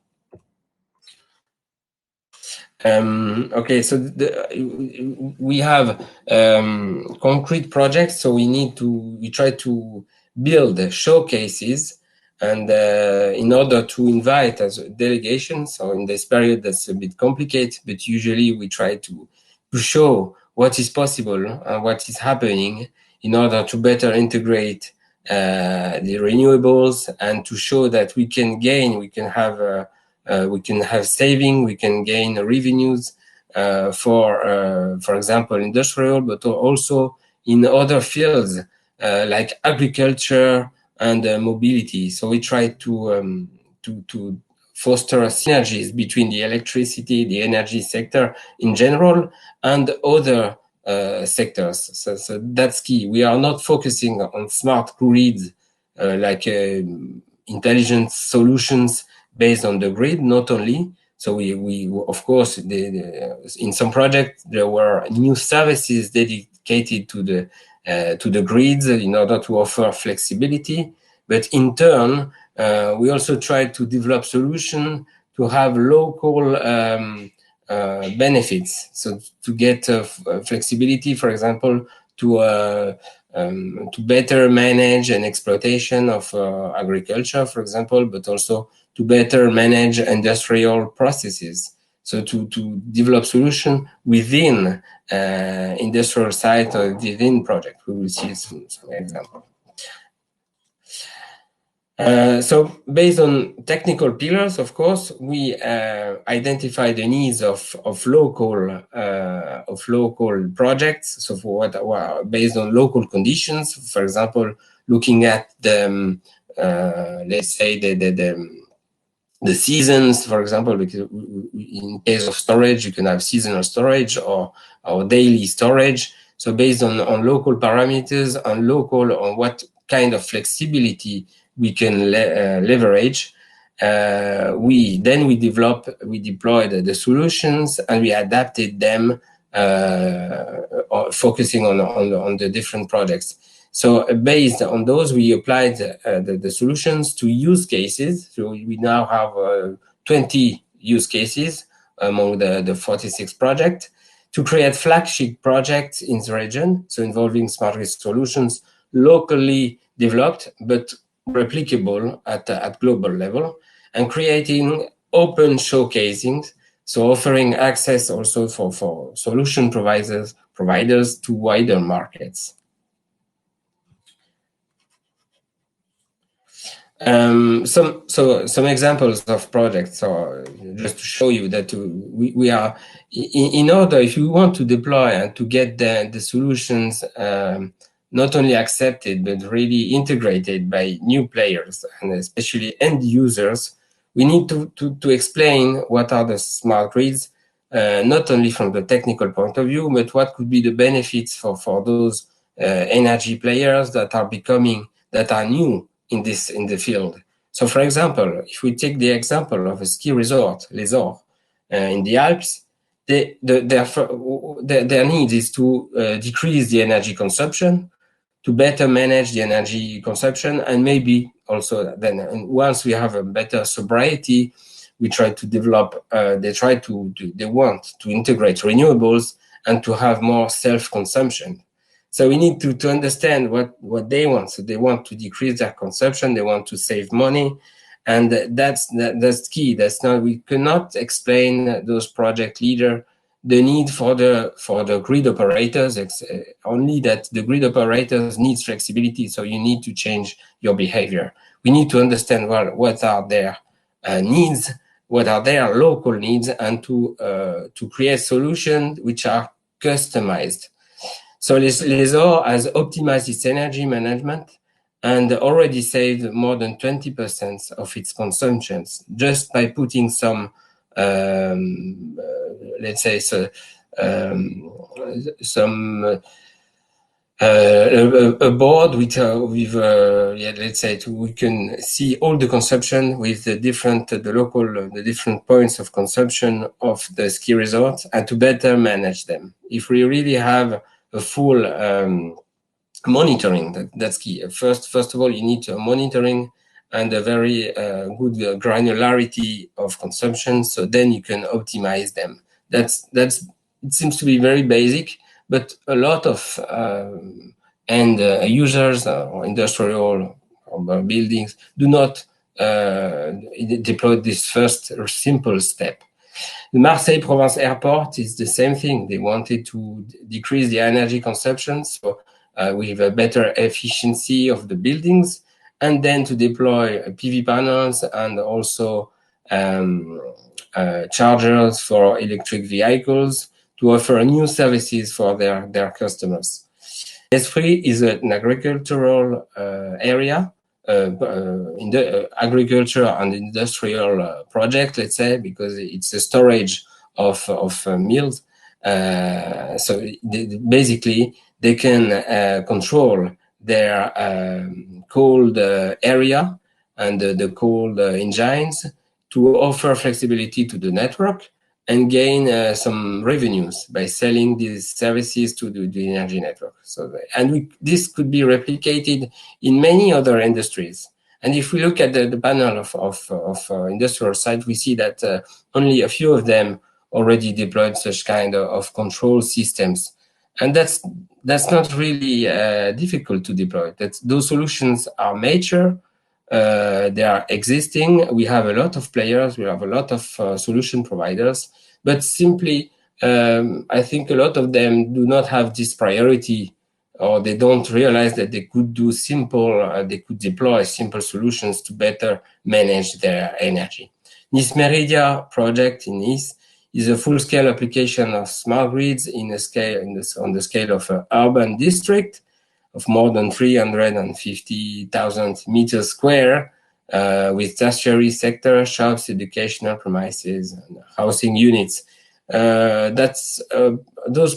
Speaker 5: Okay, so we have concrete projects, so we try to build showcases, and in order to invite as delegations. So in this period, that's a bit complicated, but usually we try to show what is possible and what is happening in order to better integrate the renewables, and to show that we can have saving, we can gain revenues for example, industrial, but also in other fields like agriculture and mobility. So we try to foster synergies between the electricity, the energy sector in general, and other sectors. So that's key. We are not focusing on smart grids like intelligent solutions based on the grid, not only. So we of course, in some projects, there were new services dedicated to the grids in order to offer flexibility. But in turn, we also try to develop solutions to have local benefits. So to get flexibility, for example, to better manage an exploitation of agriculture, for example, but also to better manage industrial processes. So to develop solution within industrial site or within project. We will see some example. So based on technical pillars, of course, we identify the needs of local projects. So for based on local conditions, for example, looking at the let's say the seasons, for example, because in case of storage, you can have seasonal storage or daily storage. So based on local parameters, on what kind of flexibility we can leverage, we deployed the solutions and we adapted them, focusing on the different projects. So based on those, we applied the solutions to use cases. So we now have 20 use cases among the 46 projects to create flagship projects in the region, so involving smart grid solutions locally developed but replicable at global level, and creating open showcasing, so offering access also for solution providers to wider markets. Some examples of projects, or just to show you that we are in order, if you want to deploy and to get the solutions not only accepted but really integrated by new players and especially end users, we need to explain what are the smart grids, not only from the technical point of view, but what could be the benefits for those energy players that are new in the field. So, for example, if we take the example of a ski resort, Les Or, in the Alps, their need is to decrease the energy consumption, to better manage the energy consumption, and maybe also then once we have a better sobriety, we try to develop. They want to integrate renewables and to have more self-consumption. So we need to understand what they want. So they want to decrease their consumption. They want to save money, and that's key. That's not, we cannot explain those project leaders the need for the grid operators. It's only that the grid operators need flexibility. So you need to change your behavior. We need to understand what are their needs, what are their local needs, and to create solutions which are customized. So Les Or has optimized its energy management and already saved more than 20% of its consumptions just by putting some, let's say, a board with let's say, we can see all the consumption with the different points of consumption of the ski resort, and to better manage them. If we really have a full monitoring, that's key. First of all, you need monitoring and a very good granularity of consumption, so then you can optimize them. It seems to be very basic, but a lot of end users or industrial or buildings do not deploy this first simple step. The Marseille-Provence Airport is the same thing. They wanted to decrease the energy consumption, so with a better efficiency of the buildings, and then to deploy PV panels and also chargers for electric vehicles to offer new services for their customers. S3 is an agricultural area, in the agriculture and industrial project, let's say, because it's a storage of mills. So basically, they can control their cold area and the cold engines to offer flexibility to the network and gain some revenues by selling these services to the energy network. So, this could be replicated in many other industries. And if we look at the panel of industrial sites, we see that only a few of them already deployed such kind of control systems. And that's not really difficult to deploy. Those solutions are mature. They are existing. We have a lot of players. We have a lot of solution providers. But simply, I think a lot of them do not have this priority or they don't realize that they could do they could deploy simple solutions to better manage their energy. Nice Meridia project in Nice is a full-scale application of smart grids on the scale of an urban district of more than 350,000 meters square, with tertiary sector, shops, educational premises, and housing units. Those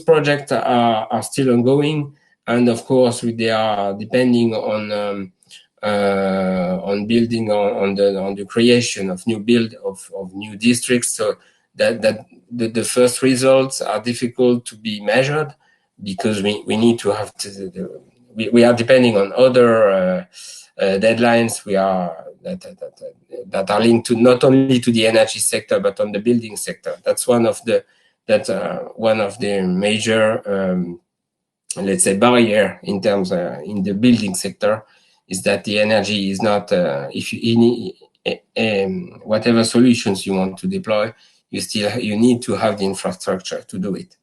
Speaker 5: projects are still ongoing, and of course they are depending on building on the creation of new new districts. So that the first results are difficult to be measured, because we need to have we are depending on other deadlines that are linked to not only to the energy sector but on the building sector. That's one of the major let's say barrier in terms in the building sector, is that the energy is not if you need whatever solutions you want to deploy, you need to have the infrastructure to do it.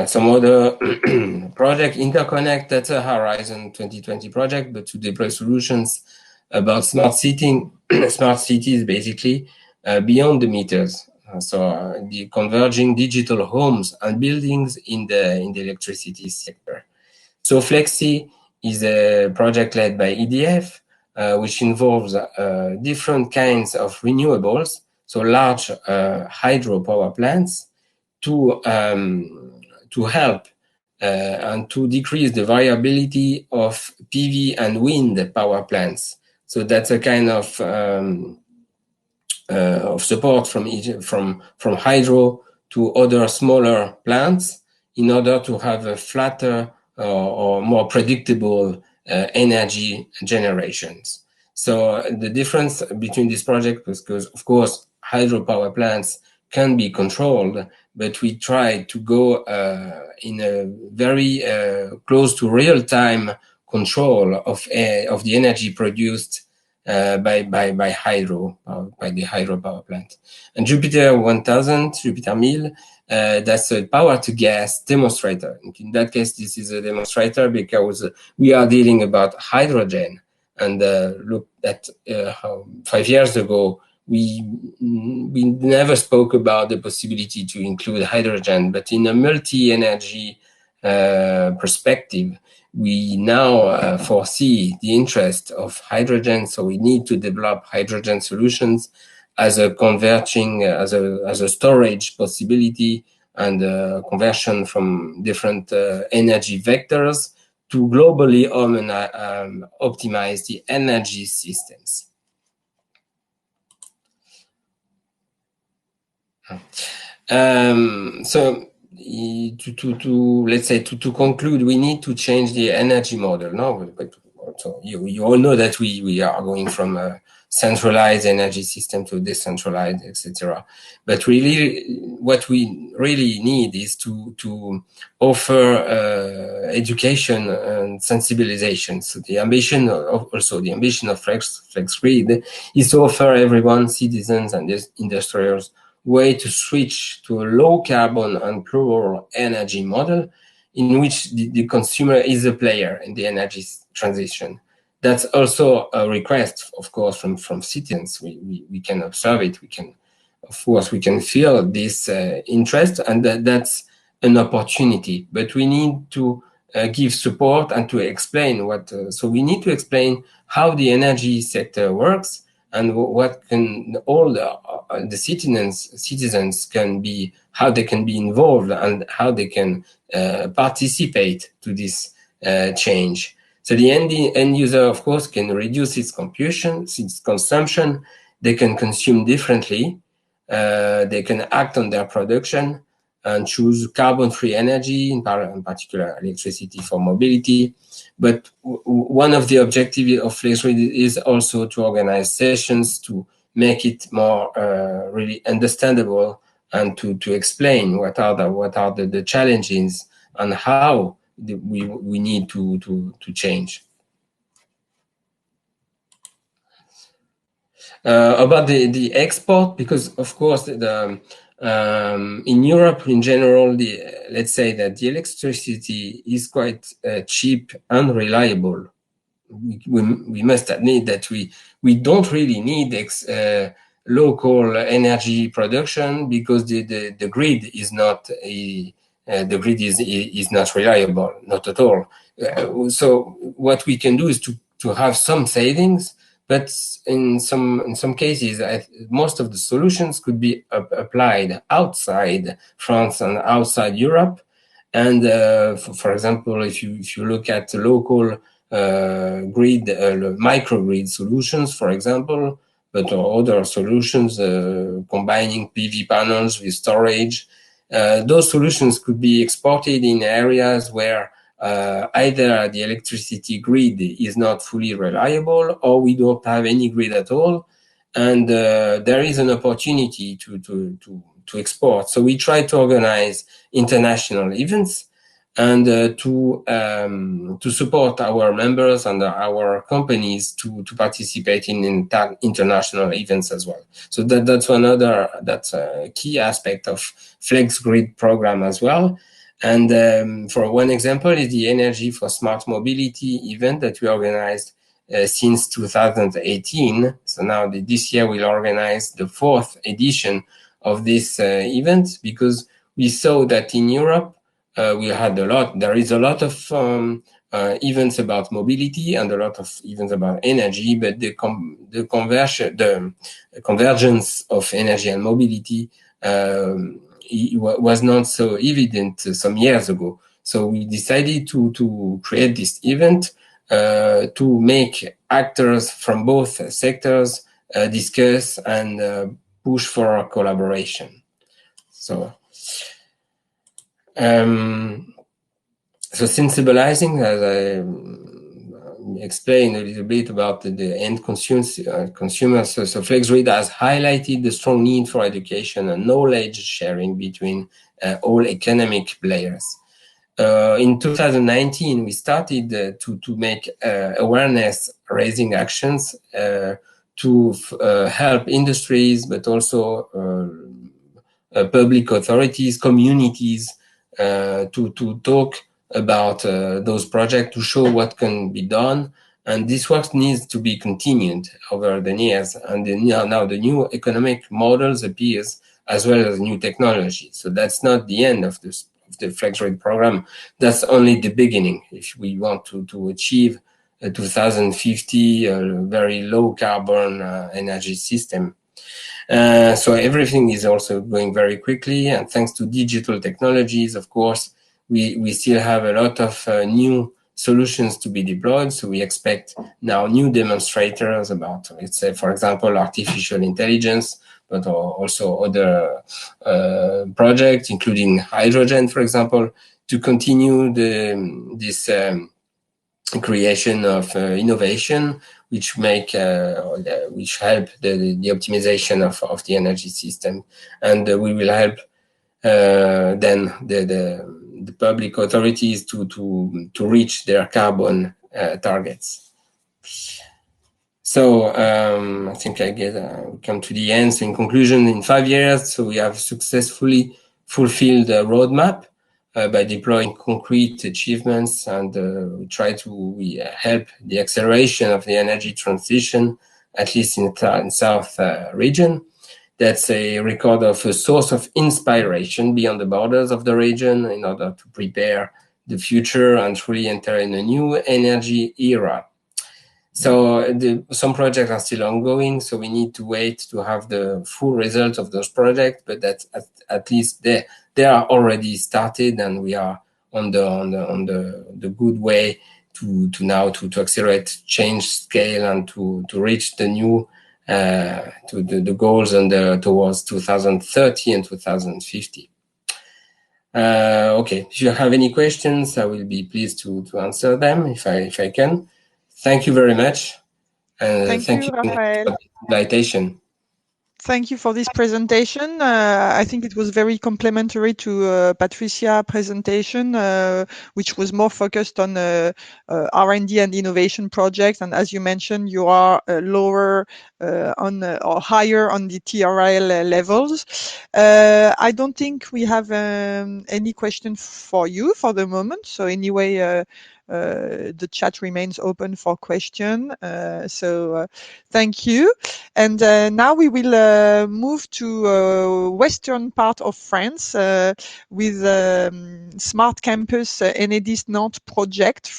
Speaker 5: Some other project, Interconnect, that's a Horizon 2020 project, but to deploy solutions about smart cities, basically beyond the meters. The converging digital homes and buildings in the electricity sector. So Flexi is a project led by EDF, which involves different kinds of renewables, so large hydropower plants, to help and to decrease the variability of PV and wind power plants. So that's a kind of support from hydro to other smaller plants, in order to have a flatter or more predictable energy generations. So the difference between this project was, because of course hydropower plants can be controlled, but we try to go in a very close to real-time control of the energy produced by the hydropower plant. And Jupiter 1000, Jupiter 1000, that's a power-to-gas demonstrator. In that case, this is a demonstrator because we are dealing about hydrogen. And look at how 5 years ago, we never spoke about the possibility to include hydrogen, but in a multi-energy perspective, we now foresee the interest of hydrogen. So we need to develop hydrogen solutions as a converging, as a storage possibility, and conversion from different energy vectors to globally optimize the energy systems. So let's say to conclude, we need to change the energy model. No, but so you all know that we are going from a centralized energy system to decentralized, etc. But really, what we really need is to offer education and sensibilization. So the ambition of FlexGrid is to offer everyone, citizens and industrials, way to switch to a low carbon and plural energy model, in which the consumer is a player in the energy transition. That's also a request, of course, from citizens. We can observe it. We can feel this interest, and that's an opportunity. But we need to give support and to explain so we need to explain how the energy sector works, and what can all the citizens can be, how they can be involved, and how they can participate to this change. So the end user, of course, can reduce its consumption. They can consume differently. They can act on their production and choose carbon-free energy, in particular electricity for mobility. But one of the objectives of FlexGrid is also to organize sessions to make it more really understandable, and to explain what are the challenges and how we need to change. About the export, because of course in Europe, in general, let's say that the electricity is quite cheap and reliable. We must admit that we don't really need local energy production because the grid is not not reliable, not at all. So what we can do is to have some savings, but in some cases, most of the solutions could be applied outside France and outside Europe. And for example, if you look at the local grid, microgrid solutions, for example, but other solutions combining PV panels with storage, those solutions could be exported in areas where either the electricity grid is not fully reliable or we don't have any grid at all, and there is an opportunity to export. So we try to organize international events and to support our members and our companies to participate in international events as well. So that's a key aspect of Flex Grid program as well. And for one example is the Energy for Smart Mobility event that we organized since 2018. So now this year we'll organize the 4th edition of this event, because we saw that in Europe there is a lot of events about mobility and a lot of events about energy, but the convergence of energy and mobility was not so evident some years ago. So we decided to create this event to make actors from both sectors discuss and push for collaboration. So sensibilizing, as I explained a little bit about the end consumers. So FlexGrid has highlighted the strong need for education and knowledge sharing between all economic players. In 2019, we started to make awareness raising actions to help industries, but also public authorities, communities, to talk about those projects, to show what can be done. And this work needs to be continued over the years. And now the new economic models appears as well as new technology. So that's not the end of the FlexGrid program. That's only the beginning. If we want to achieve a 2050 very low carbon energy system. So everything is also going very quickly, and thanks to digital technologies, of course, we still have a lot of new solutions to be deployed. So we expect now new demonstrators about, let's say, for example, artificial intelligence, but also other projects, including hydrogen, for example, to continue this creation of innovation, which help the optimization of the energy system, and we will help then the public authorities to reach their carbon targets. So I think we come to the end. So in conclusion, in 5 years, so we have successfully fulfilled the roadmap by deploying concrete achievements, and we help the acceleration of the energy transition, at least in South region. That's a record of a source of inspiration beyond the borders of the region in order to prepare the future and truly enter in a new energy era. So some projects are still ongoing, so we need to wait to have the full result of those projects, but that's at least they are already started, and we are on the good way to accelerate, change scale, and to reach the new to the goals and towards 2030 and 2050. Okay, if you have any questions, I will be pleased to answer them if I can. Thank you very much.
Speaker 1: Thank you, Rafael.
Speaker 5: For the invitation.
Speaker 1: Thank you for this presentation. I think it was very complementary to Patricia's presentation, which was more focused on R&D and innovation projects. And as you mentioned, you are lower on or higher on the TRL levels. I don't think we have any question for you for the moment. So anyway, the chat remains open for question. So thank you. And now we will move to western part of France with Smart Campus Enedis Nantes project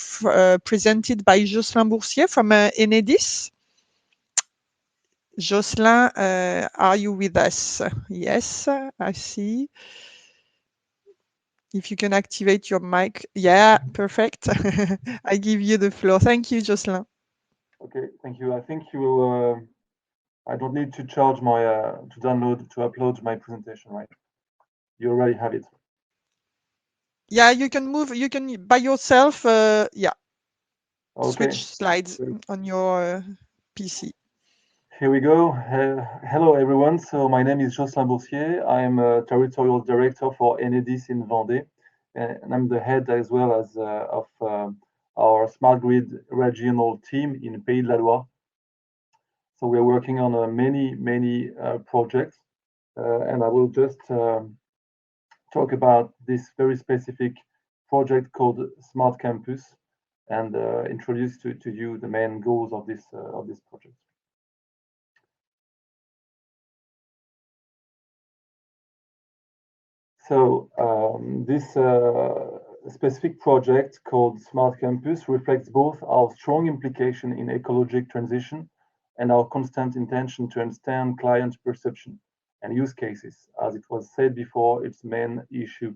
Speaker 1: presented by Jocelyn Boursier from Enedis. Jocelyn, are you with us? Yes, I see. If you can activate your mic. Yeah, perfect. I give you the floor. Thank you, Jocelyn.
Speaker 6: Okay, thank you. I think you will, I don't need to charge my, to upload my presentation, right? You already have it.
Speaker 1: Yeah, you can move, you can by yourself, yeah.
Speaker 6: Okay.
Speaker 1: Switch slides on your PC.
Speaker 6: Here we go. Hello, everyone. So my name is Jocelyn Boursier. I'm a territorial director for Enedis in Vendée, and I'm the head as well as of our smart grid regional team in Pays de la Loire. So we're working on many projects, and I will just talk about this very specific project called Smart Campus and introduce to you the main goals of this project. So this specific project called Smart Campus reflects both our strong implication in ecological transition and our constant intention to understand client perception and use cases. As it was said before, its main issue.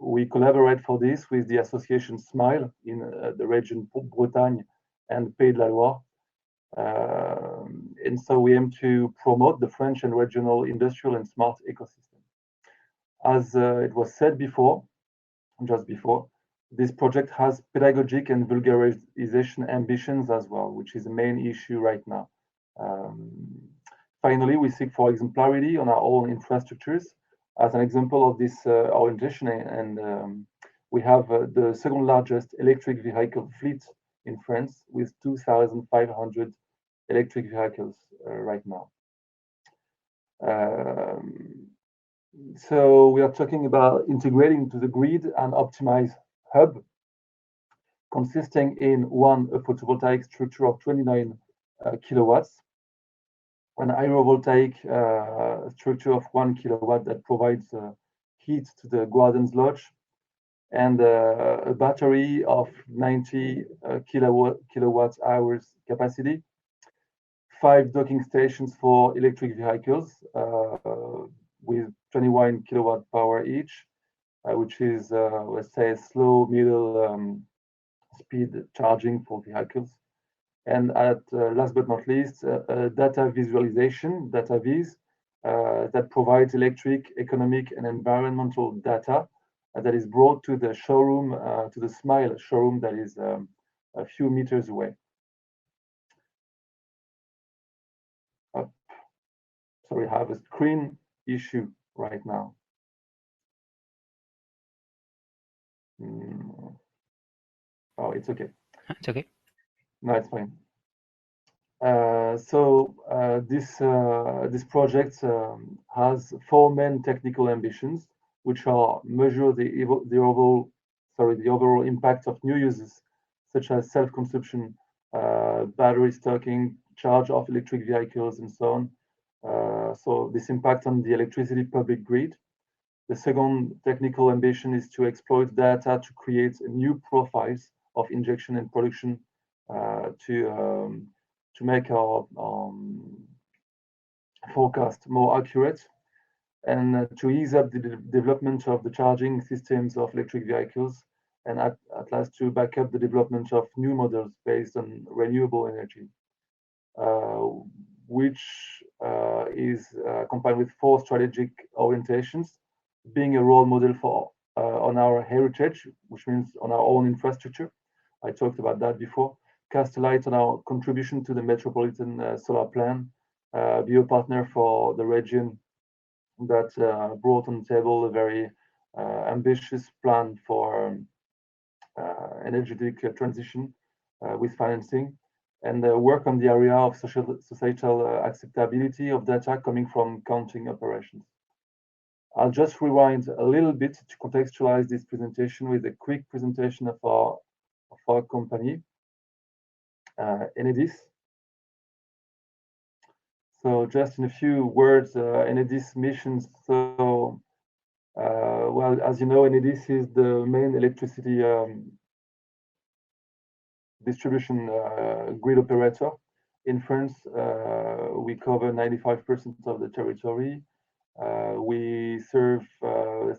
Speaker 6: We collaborate for this with the association SMILE in the region Bretagne and Pays de la Loire. And so we aim to promote the French and regional industrial and smart ecosystem. As it was said before, just before, this project has pedagogic and vulgarization ambitions as well, which is the main issue right now. Finally, we seek for exemplarity on our own infrastructures. As an example of this orientation, and we have the second largest electric vehicle fleet in France with 2,500 electric vehicles right now. So we are talking about integrating to the grid an optimized hub consisting in a photovoltaic structure of 29 kilowatts, an aerovoltaic structure of 1 kilowatt that provides heat to the Guardians Lodge, and a battery of 90 kilowatt hours capacity, 5 docking stations for electric vehicles with 21 kilowatt power each, which is, let's say, slow, middle speed charging for vehicles. And at last but not least, data visualization, data viz, that provides electric, economic, and environmental data that is brought to the showroom, to the SMILE showroom that is a few meters away. Sorry, I have a screen issue right now. Oh, it's okay.
Speaker 3: It's okay.
Speaker 6: No, it's fine. This project has 4 main technical ambitions, which are measure the overall impact of new uses, such as self-consumption, battery stocking, charge of electric vehicles, and so on. So this impact on the electricity public grid. The second technical ambition is to exploit data to create new profiles of injection and production to make our forecast more accurate, and to ease up the development of the charging systems of electric vehicles, and at last to back up the development of new models based on renewable energy, which is combined with 4 strategic orientations, being a role model for on our heritage, which means on our own infrastructure. I talked about that before. Cast a light on our contribution to the Metropolitan Solar Plan, be a partner for the region that brought on the table a very ambitious plan for energetic transition with financing, and work on the area of societal acceptability of data coming from counting operations. I'll just rewind a little bit to contextualize this presentation with a quick presentation of our company, Enedis. So just in a few words, Enedis missions. So, well, as you know, Enedis is the main electricity distribution grid operator in France. We cover 95% of the territory. We serve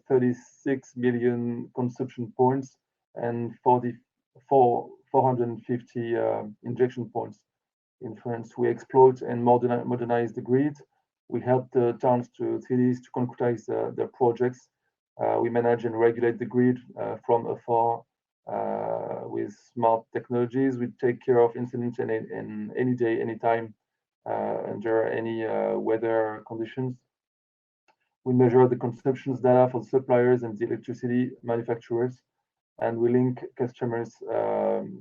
Speaker 6: 36 million consumption points and 450 injection points in France. We exploit and modernize the grid. We help the towns to cities to concretize their projects. We manage and regulate the grid from afar with smart technologies. We take care of incidents in any day, anytime, under any weather conditions. We measure the consumption data for suppliers and the electricity manufacturers, and we link customers'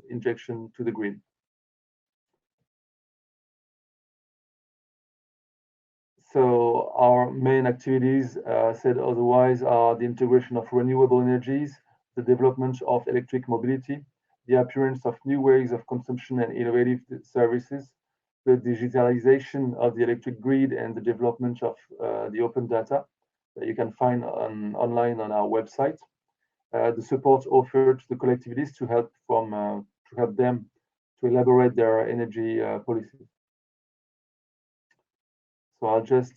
Speaker 6: injection to the grid. So our main activities, said otherwise, are the integration of renewable energies, the development of electric mobility, the appearance of new ways of consumption and innovative services, the digitalization of the electric grid, and the development of the open data that you can find online on our website. The support offered to the collectivities to help them to elaborate their energy policies. So I'll just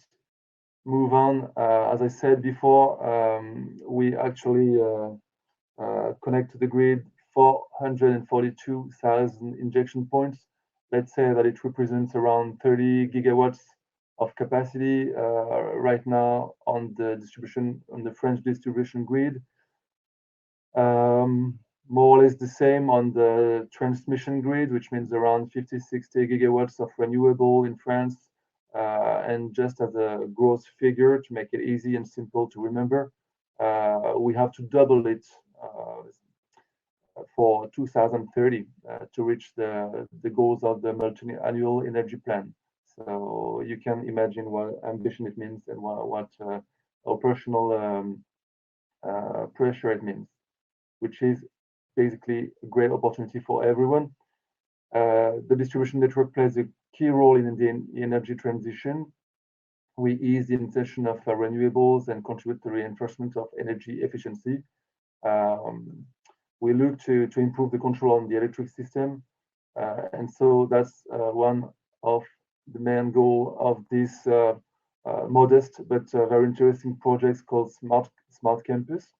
Speaker 6: move on. As I said before, we actually connect to the grid 442,000 injection points. Let's say that it represents around 30 gigawatts of capacity right now on the French distribution grid. More or less the same on the transmission grid, which means around 50-60 gigawatts of renewable in France. And just as a gross figure to make it easy and simple to remember, we have to double it for 2030 to reach the goals of the multi-annual energy plan. So you can imagine what ambition it means and what operational pressure it means, which is basically a great opportunity for everyone. The distribution network plays a key role in the energy transition. We ease the insertion of renewables and contribute to the reinforcement of energy efficiency. We look to improve the control on the electric system. And so that's one of the main goal of this modest but very interesting project called Smart Campus.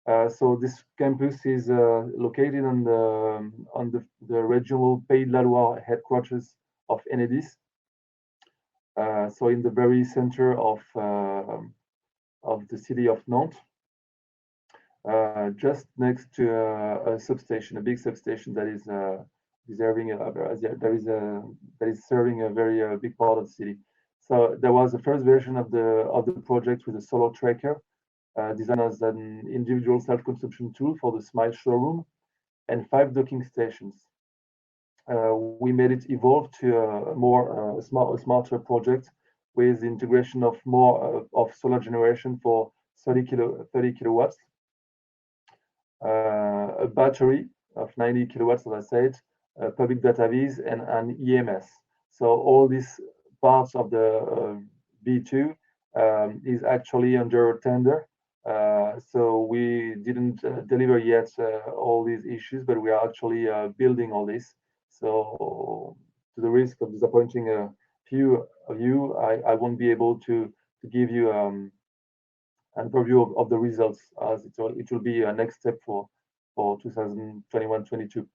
Speaker 6: So this campus is located on the regional Pays de la Loire headquarters of Enedis. So in the very center of the city of Nantes, just next to a substation, a big substation that is serving a very big part of the city. So there was the first version of the project with a solar tracker, designed as an individual self-consumption tool for the Smile showroom, and 5 docking stations. We made it evolve to a more smarter project with the integration of more of solar generation for 30 kilowatts, a battery of 90 kilowatts, as I said, public database, and an EMS. So all these parts of the B2 is actually under tender. So we didn't deliver yet all these issues, but we are actually building all this. So to the risk of disappointing a few of you, I won't be able to give you an overview of the results, as it will be a next step for 2021-22.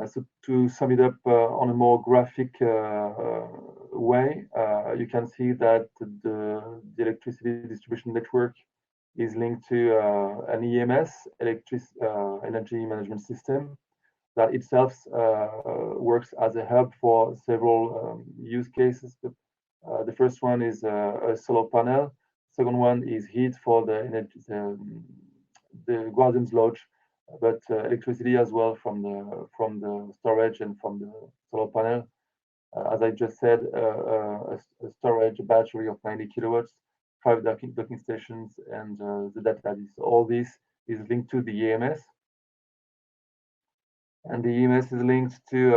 Speaker 6: So to sum it up on a more graphic way, you can see that the electricity distribution network is linked to an EMS, energy management system, that itself works as a hub for several use cases. But, the first one is a solar panel. Second one is heat for the energy, the Guardian's Lodge, but electricity as well from the storage and from the solar panel. As I just said, a storage battery of 90 kilowatts, 5 docking stations, and the data. All this is linked to the EMS. And the EMS is linked to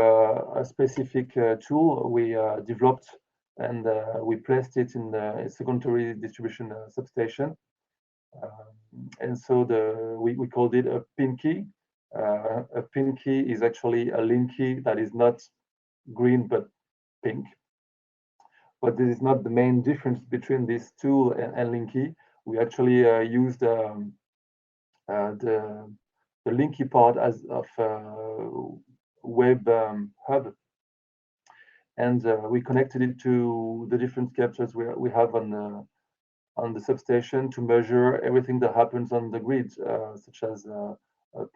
Speaker 6: a specific tool we developed, and we placed it in the secondary distribution substation. And so we called it a pin key. A pin key is actually a link key that is not green but pink. But this is not the main difference between this tool and link key. We actually used the linky part as of web hub, and we connected it to the different captures we have on the substation to measure everything that happens on the grid, such as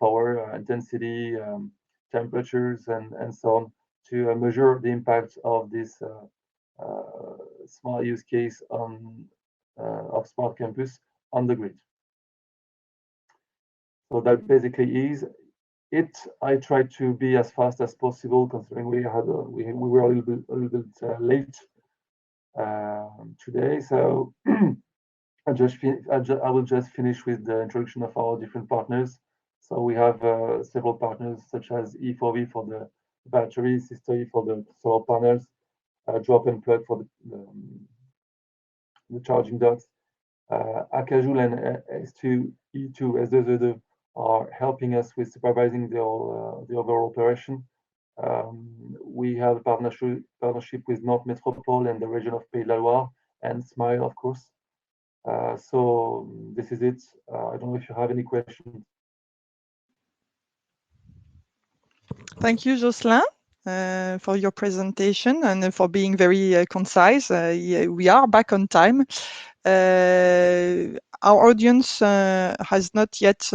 Speaker 6: power intensity, temperatures, and so on, to measure the impact of this smart use case of Smart Campus on the grid. So that basically is it. I tried to be as fast as possible, considering we were a little bit late today. So I will just finish with the introduction of our different partners. So we have several partners such as E4V for the battery, Sister for the solar panels, Drop and Plug for the charging docks. Acajul and S2E2 are helping us with supervising the overall operation. We have a partnership with North Métropole and the region of Pays de la Loire, and Smile, of course. So this is it. I don't know if you have any questions.
Speaker 1: Thank you, Jocelyn, for your presentation and for being very concise. Yeah, we are back on time. Our audience has not yet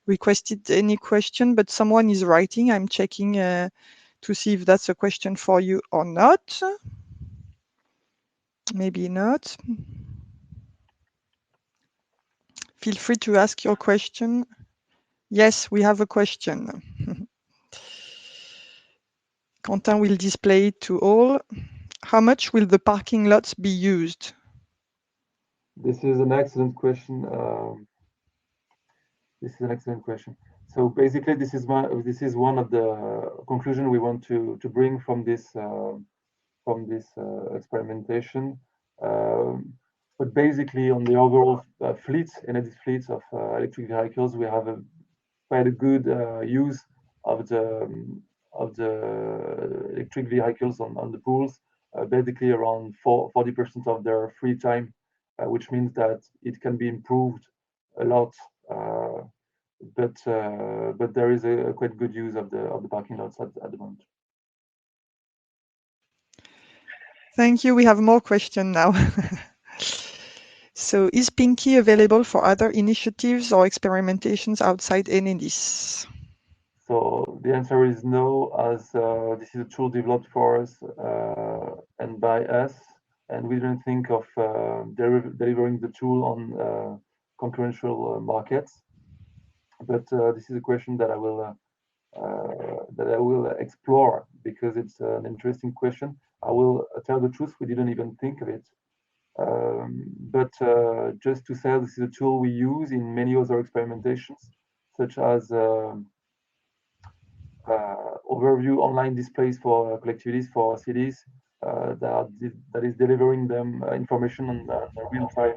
Speaker 1: requested any question, but someone is writing. I'm checking to see if that's a question for you or not. Maybe not. Feel free to ask your question. Yes, we have a question. Quentin will display it to all. How much will the parking lots be used?
Speaker 6: This is an excellent question. So basically, this is one of the conclusions we want to bring from this experimentation. But basically, on the overall energy fleet of electric vehicles, we have quite a good use of the electric vehicles on the pools. Basically, around 40% of their free time, which means that it can be improved a lot. But there is a quite good use of the parking lots at the moment.
Speaker 1: Thank you. We have more questions now. So, is Pinky available for other initiatives or experimentations outside Enedis?
Speaker 6: So the answer is no, as this is a tool developed for us and by us, and we didn't think of delivering the tool on concurrential markets. But this is a question that I will explore, because it's an interesting question. I will tell the truth, we didn't even think of it. But just to say, this is a tool we use in many other experimentations, such as overview online displays for collectivities, for cities, that is delivering them information on the real-time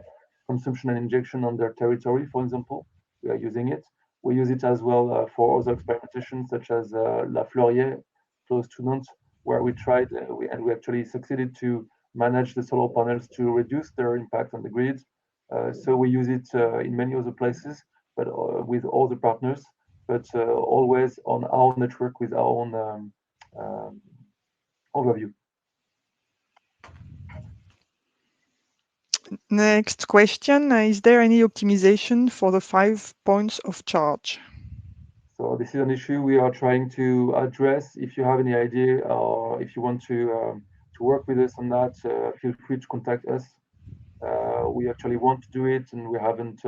Speaker 6: consumption and injection on their territory, for example. We are using it. We use it as well for other experimentations, such as La Fleurier, close to Nantes, where we tried and we actually succeeded to manage the solar panels to reduce their impact on the grid. So we use it in many other places, but with all the partners, but always on our network with our own overview.
Speaker 1: Next question, is there any optimization for the 5 points of charge?
Speaker 6: So this is an issue we are trying to address. If you have any idea or if you want to work with us on that, feel free to contact us. We actually want to do it, and we haven't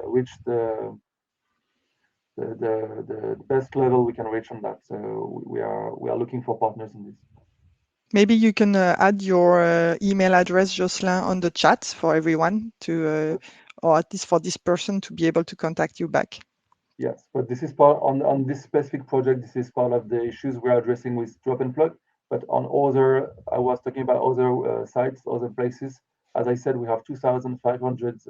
Speaker 6: reached the best level we can reach on that. So we are looking for partners in this.
Speaker 1: Maybe you can add your email address, Jocelyn, on the chat for everyone to, or at least for this person to be able to contact you back.
Speaker 6: Yes, but this is part on this specific project. This is part of the issues we are addressing with drop and plug. But on other, I was talking about other sites, other places. As I said, we have 2,500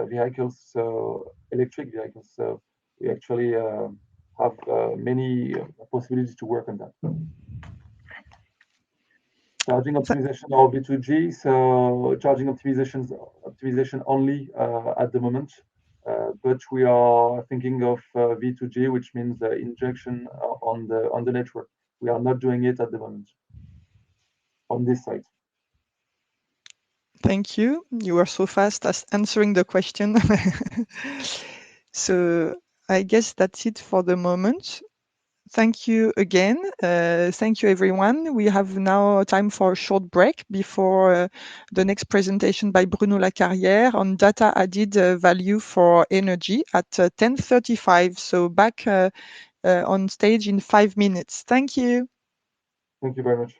Speaker 6: vehicles, so electric vehicles. So we actually have many possibilities to work on that. Charging optimization or V2G. So charging optimization only at the moment. But we are thinking of V2G, which means injection on the network. We are not doing it at the moment on this site.
Speaker 1: Thank you. You were so fast as answering the question. So I guess that's it for the moment. Thank you again. Thank you, everyone. We have now time for a short break before the next presentation by Bruno Lacarrière on data added value for energy at 10:35. So back on stage in 5 minutes. Thank you.
Speaker 6: Thank you very much.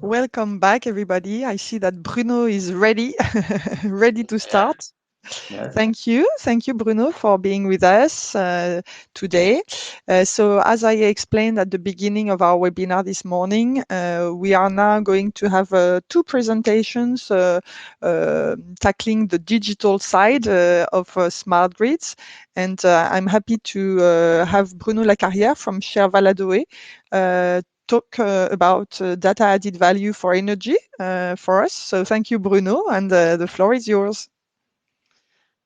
Speaker 1: Welcome back, everybody. I see that Bruno is ready, ready to start.
Speaker 7: Yes.
Speaker 1: Thank you, Bruno, for being with us today. So as I explained at the beginning of our webinar this morning, we are now going to have 2 presentations tackling the digital side of smart grids. And I'm happy to have Bruno Lacarrière from Cher Valadoé talk about data added value for energy for us. So thank you, Bruno, and the floor is yours.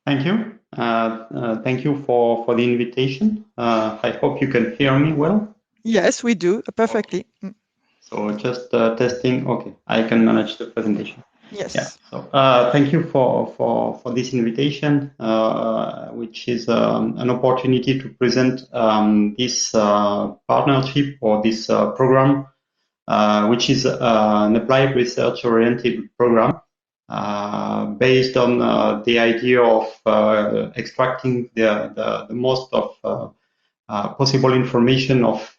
Speaker 7: Thank you. Thank you for the invitation. I hope you can hear me well.
Speaker 1: Yes, we do perfectly.
Speaker 7: Okay. So just testing. Okay, I can manage the presentation.
Speaker 1: Yes.
Speaker 7: Yeah. So thank you for this invitation, which is an opportunity to present this partnership or this program, which is an applied research-oriented program. Based on the idea of extracting the most of possible information of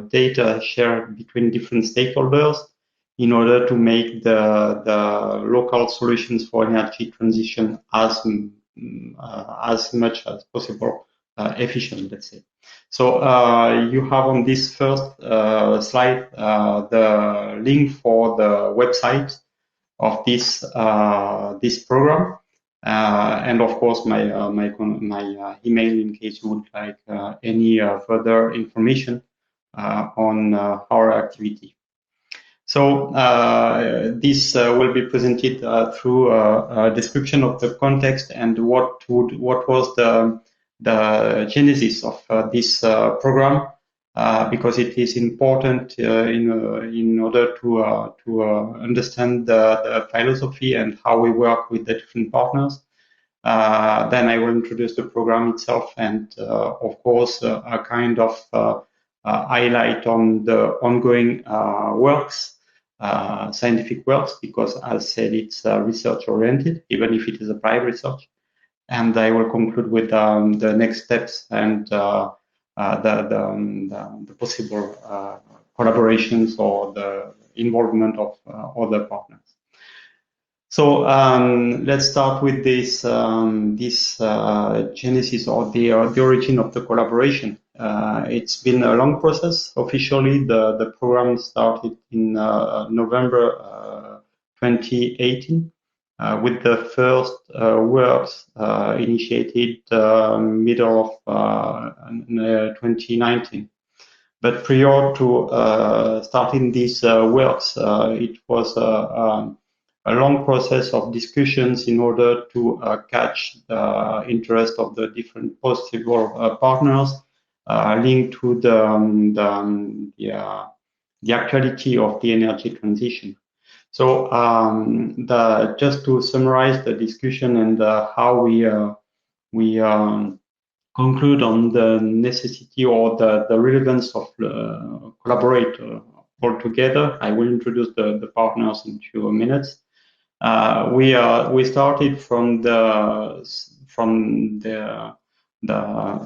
Speaker 7: data shared between different stakeholders in order to make the local solutions for energy transition as much as possible efficient, let's say. So you have on this first slide the link for the website of this program, and of course my email in case you would like any further information on our activity. So this will be presented through a description of the context and what was the genesis of this program. Because it is important in order to understand the philosophy and how we work with the different partners. Then I will introduce the program itself and, of course, a kind of highlight on the ongoing works, scientific works, because as said, it's research-oriented, even if it is applied research. And I will conclude with the next steps and the possible collaborations or the involvement of other partners. So let's start with this genesis or the origin of the collaboration. It's been a long process. Officially, the program started in November 2018. With the first works initiated middle of 2019. But prior to starting these works, it was a long process of discussions in order to catch the interest of the different possible partners linked to the actuality of the energy transition. So just to summarize the discussion and how we conclude on the necessity or the relevance of collaborate all together, I will introduce the partners in 2 minutes. We started from the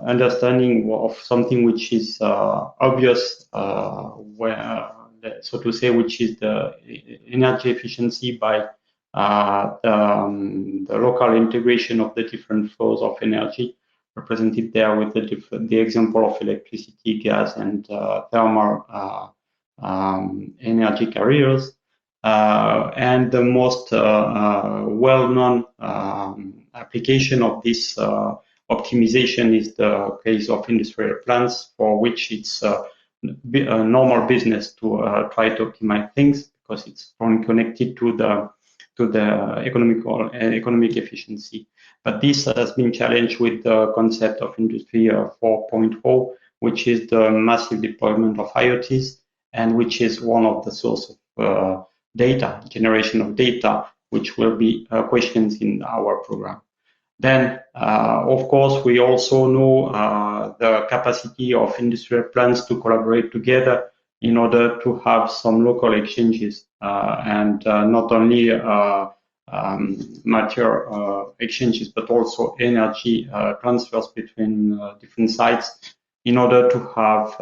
Speaker 7: understanding of something which is obvious, so to say, which is the energy efficiency by the local integration of the different flows of energy, represented there with the example of electricity, gas, and thermal energy carriers. And the most well-known application of this optimization is the case of industrial plants, for which it's a normal business to try to optimize things because it's only connected to the economic efficiency. But this has been challenged with the concept of Industry 4.0, which is the massive deployment of IoTs, and which is one of the source of generation of data, which will be questions in our program. Then, of course, we also know the capacity of industrial plants to collaborate together in order to have some local exchanges and not only material exchanges, but also energy transfers between different sites in order to have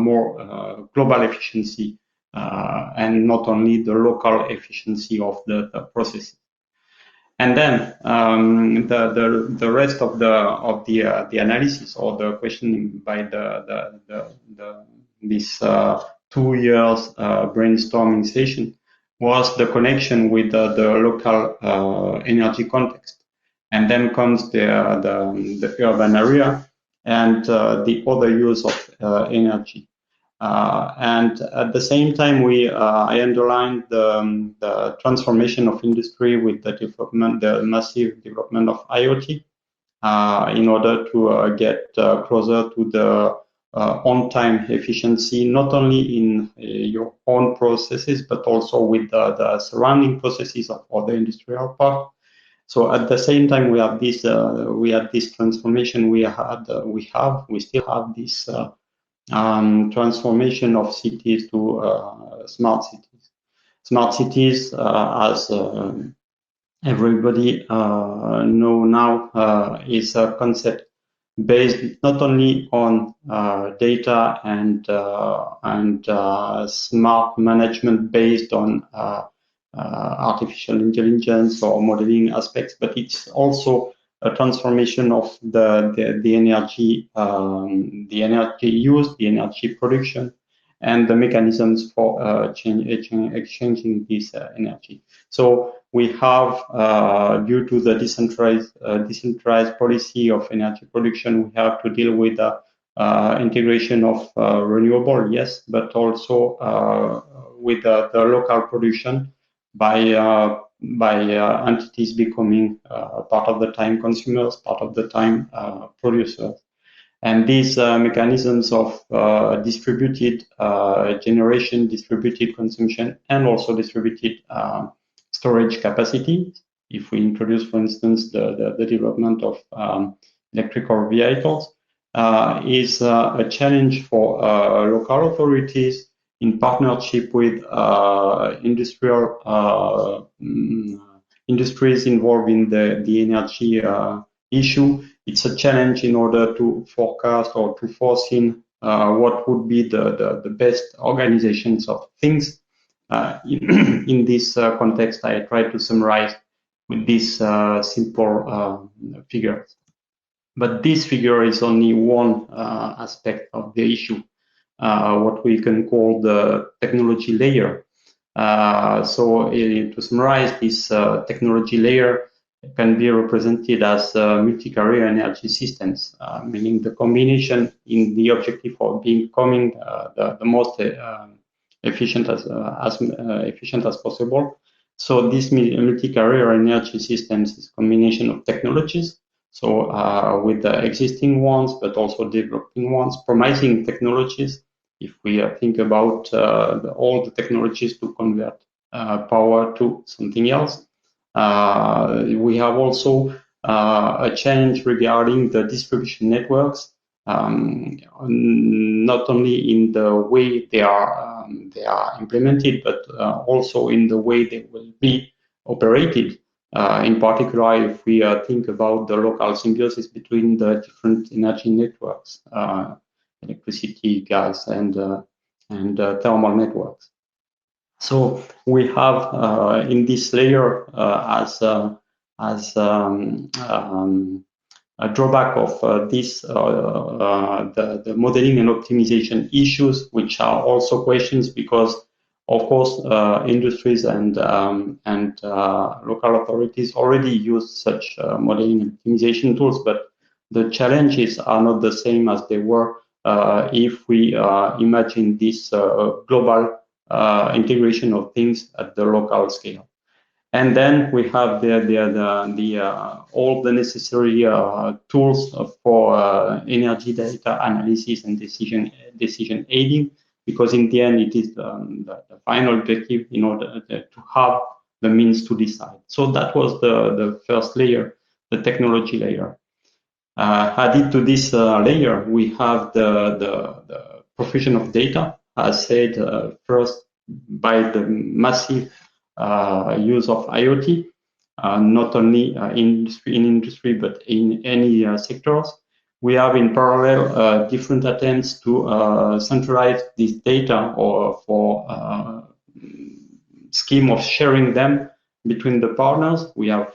Speaker 7: more global efficiency and not only the local efficiency of the processes. And then the rest of the analysis or the questioning by this 2 years brainstorming session was the connection with the local energy context. And then comes the urban area and the other use of energy. And at the same time, I underlined the transformation of industry with the massive development of IoT in order to get closer to the on-time efficiency, not only in your own processes, but also with the surrounding processes of other industrial parts. So at the same time, we have this transformation. We still have this transformation of cities to smart cities. Smart cities, as everybody know now, is a concept based not only on data and smart management based on artificial intelligence or modeling aspects, but it's also a transformation of the energy used, the energy production, and the mechanisms for exchanging this energy. So we have, due to the decentralized policy of energy production, we have to deal with the integration of renewable, yes, but also with the local production by entities becoming part of the time consumers, part of the time producers. And these mechanisms of distributed generation, distributed consumption, and also distributed storage capacity, if we introduce, for instance, the development of electrical vehicles, is a challenge for local authorities in partnership with industries involved in the energy issue. It's a challenge in order to forecast or to foresee what would be the best organizations of things. In this context, I try to summarize with this simple figure. But this figure is only one aspect of the issue, what we can call the technology layer. So to summarize, this technology layer can be represented as multi-carrier energy systems, meaning the combination in the objective of becoming the most efficient as possible. So this multi-carrier energy systems is a combination of technologies. So with the existing ones, but also developing ones, promising technologies. If we think about all the technologies to convert power to something else. We have also a change regarding the distribution networks, not only in the way they are implemented, but also in the way they will be operated. In particular, if we think about the local symbiosis between the different energy networks, electricity, gas, and thermal networks. So we have in this layer as a drawback of this the modeling and optimization issues, which are also questions because, of course, industries and local authorities already use such modeling and optimization tools, but the challenges are not the same as they were if we imagine this global integration of things at the local scale. And then we have all the necessary tools for energy data analysis and decision aiding, because in the end it is the final objective in order to have the means to decide. So that was the first layer, the technology layer. Added to this layer, we have the provision of data, as said first by the massive use of IoT, not only in industry, but in any sectors. we have in parallel different attempts to centralize this data or for scheme of sharing them between the partners. We have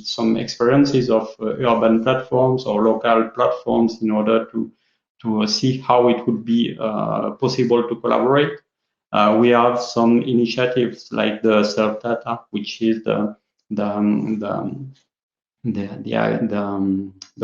Speaker 7: some experiences of urban platforms or local platforms in order to see how it would be possible to collaborate. We have some initiatives like the self-data, which is the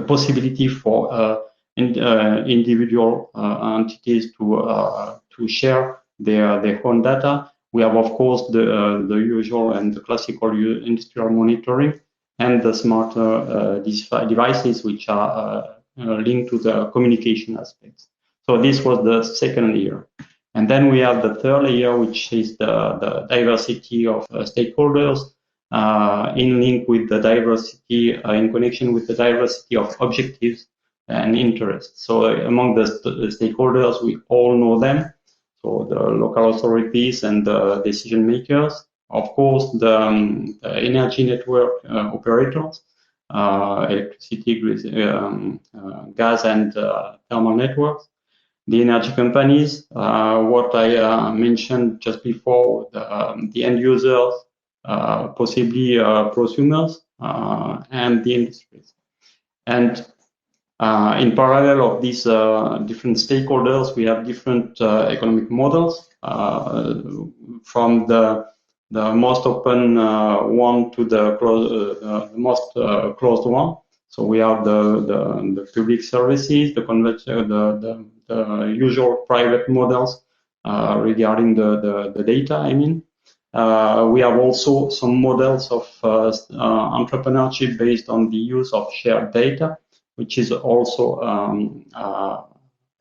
Speaker 7: possibility for individual entities to share their own data. We have, of course, the usual and the classical industrial monitoring and the smarter devices, which are linked to the communication aspects. So this was the second layer. And then we have the third layer, which is the diversity of stakeholders in link with the diversity, in connection with the diversity of objectives and interests. So among the stakeholders, we all know them. So the local authorities and the decision makers, of course, the energy network operators, electricity, gas and thermal networks, the energy companies, what I mentioned just before, the end users, possibly prosumers, and the industries. And in parallel of these different stakeholders, we have different economic models, from the most open one to the most closed one. So we have the public services, the usual private models regarding the data, I mean. We have also some models of entrepreneurship based on the use of shared data, which is also an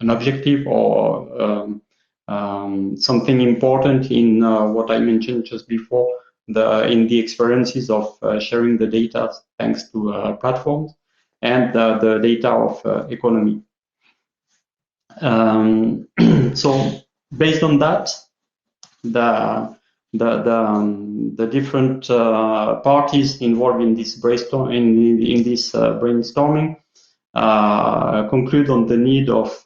Speaker 7: objective or something important in what I mentioned just before, in the experiences of sharing the data thanks to platforms and the data of economy. So based on that, the different parties involved in this brainstorming conclude on the need of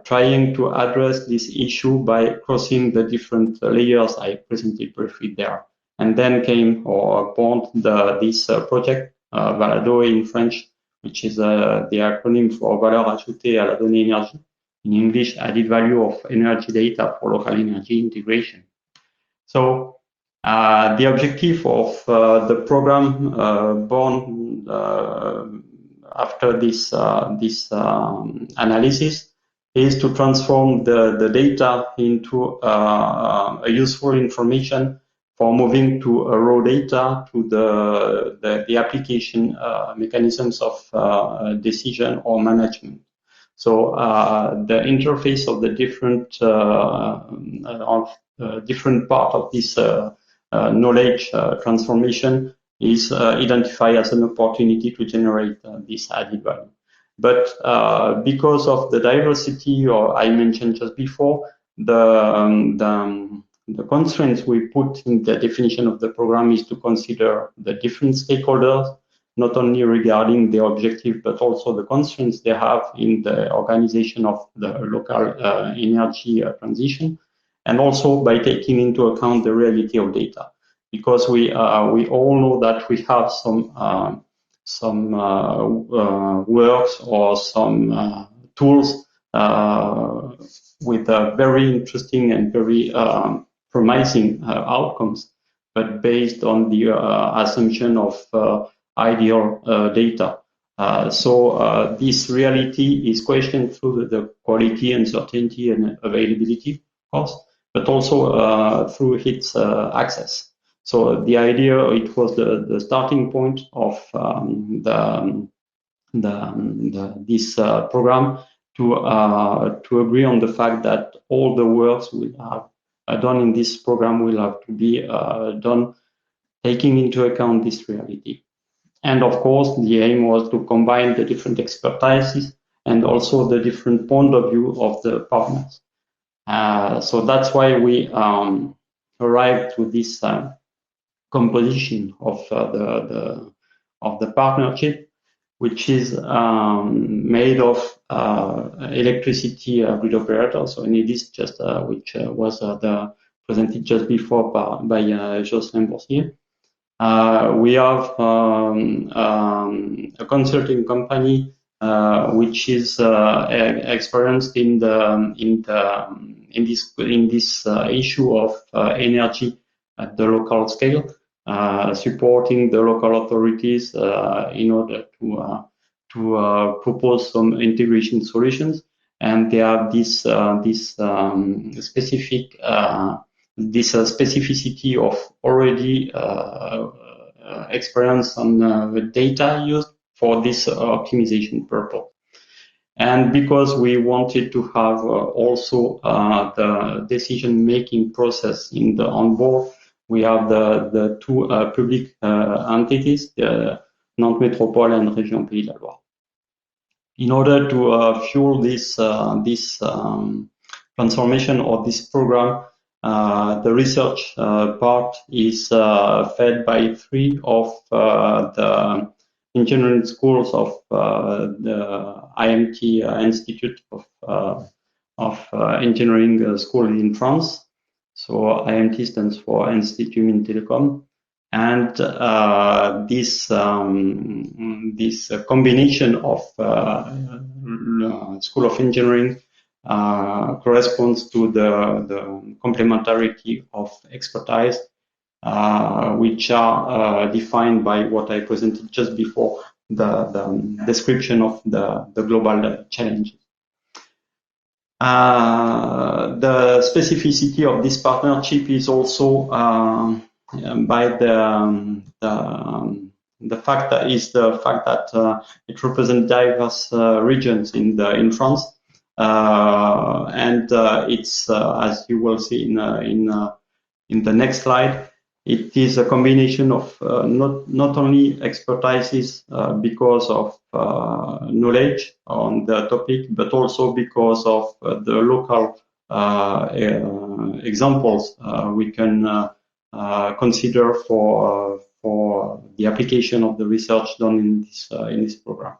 Speaker 7: trying to address this issue by crossing the different layers I presented briefly there. And then came or born this project, Balado in French, which is the acronym for Valeur ajoutée à la donnée énergie. In English, added value of energy data for local energy integration. So the objective of the program born after this analysis is to transform the data into a useful information for moving to raw data to the application mechanisms of decision or management. So the interface of the different part of this knowledge transformation is identified as an opportunity to generate this added value. But because of the diversity, or I mentioned just before, the constraints we put in the definition of the program is to consider the different stakeholders, not only regarding the objective, but also the constraints they have in the organization of the local energy transition, and also by taking into account the reality of data. Because we all know that we have some works or some tools with very interesting and very promising outcomes, but based on the assumption of ideal data. So this reality is questioned through the quality, uncertainty, and availability, of course, but also through its access. So the idea, it was the starting point of this program to agree on the fact that all the works we have done in this program will have to be done taking into account this reality. And of course, the aim was to combine the different expertises and also the different point of view of the partners. So that's why we arrived to this composition of the partnership. which is made of electricity grid operator. So Enedis, just which was presented just before by Jocelyn Boursier. We have a consulting company which is experienced in this issue of energy at the local scale, supporting the local authorities in order to propose some integration solutions. And they have this specificity of already experience on the data used for this optimization purpose. And because we wanted to have also the decision-making process on board, we have the two public entities, the Nantes Métropole and Région Pays de la Loire. In order to fuel this transformation of this program, the research part is fed by 3 of the engineering schools of the IMT Institute of Engineering School in France. So IMT stands for Institut Mines Télécom, and this combination of School of Engineering corresponds to the complementarity of expertise, which are defined by what I presented just before, the description of the global challenges. The specificity of this partnership is also by the fact that it represents diverse regions in France, and it's as you will see in the next slide. It is a combination of not only expertises because of knowledge on the topic, but also because of the local examples we can consider for the application of the research done in this program.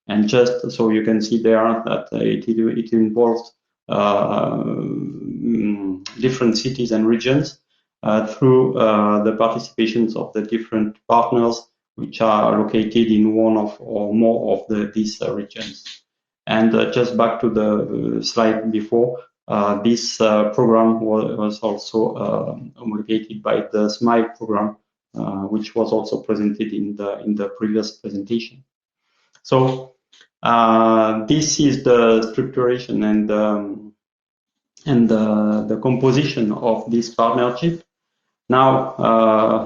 Speaker 7: And just so you can see there that it involves different cities and regions through the participations of the different partners which are located in one of or more of these regions. And just back to the slide before, this program was also homologated by the SMILE program, which was also presented in the previous presentation. So this is the structuration and the composition of this partnership. Now,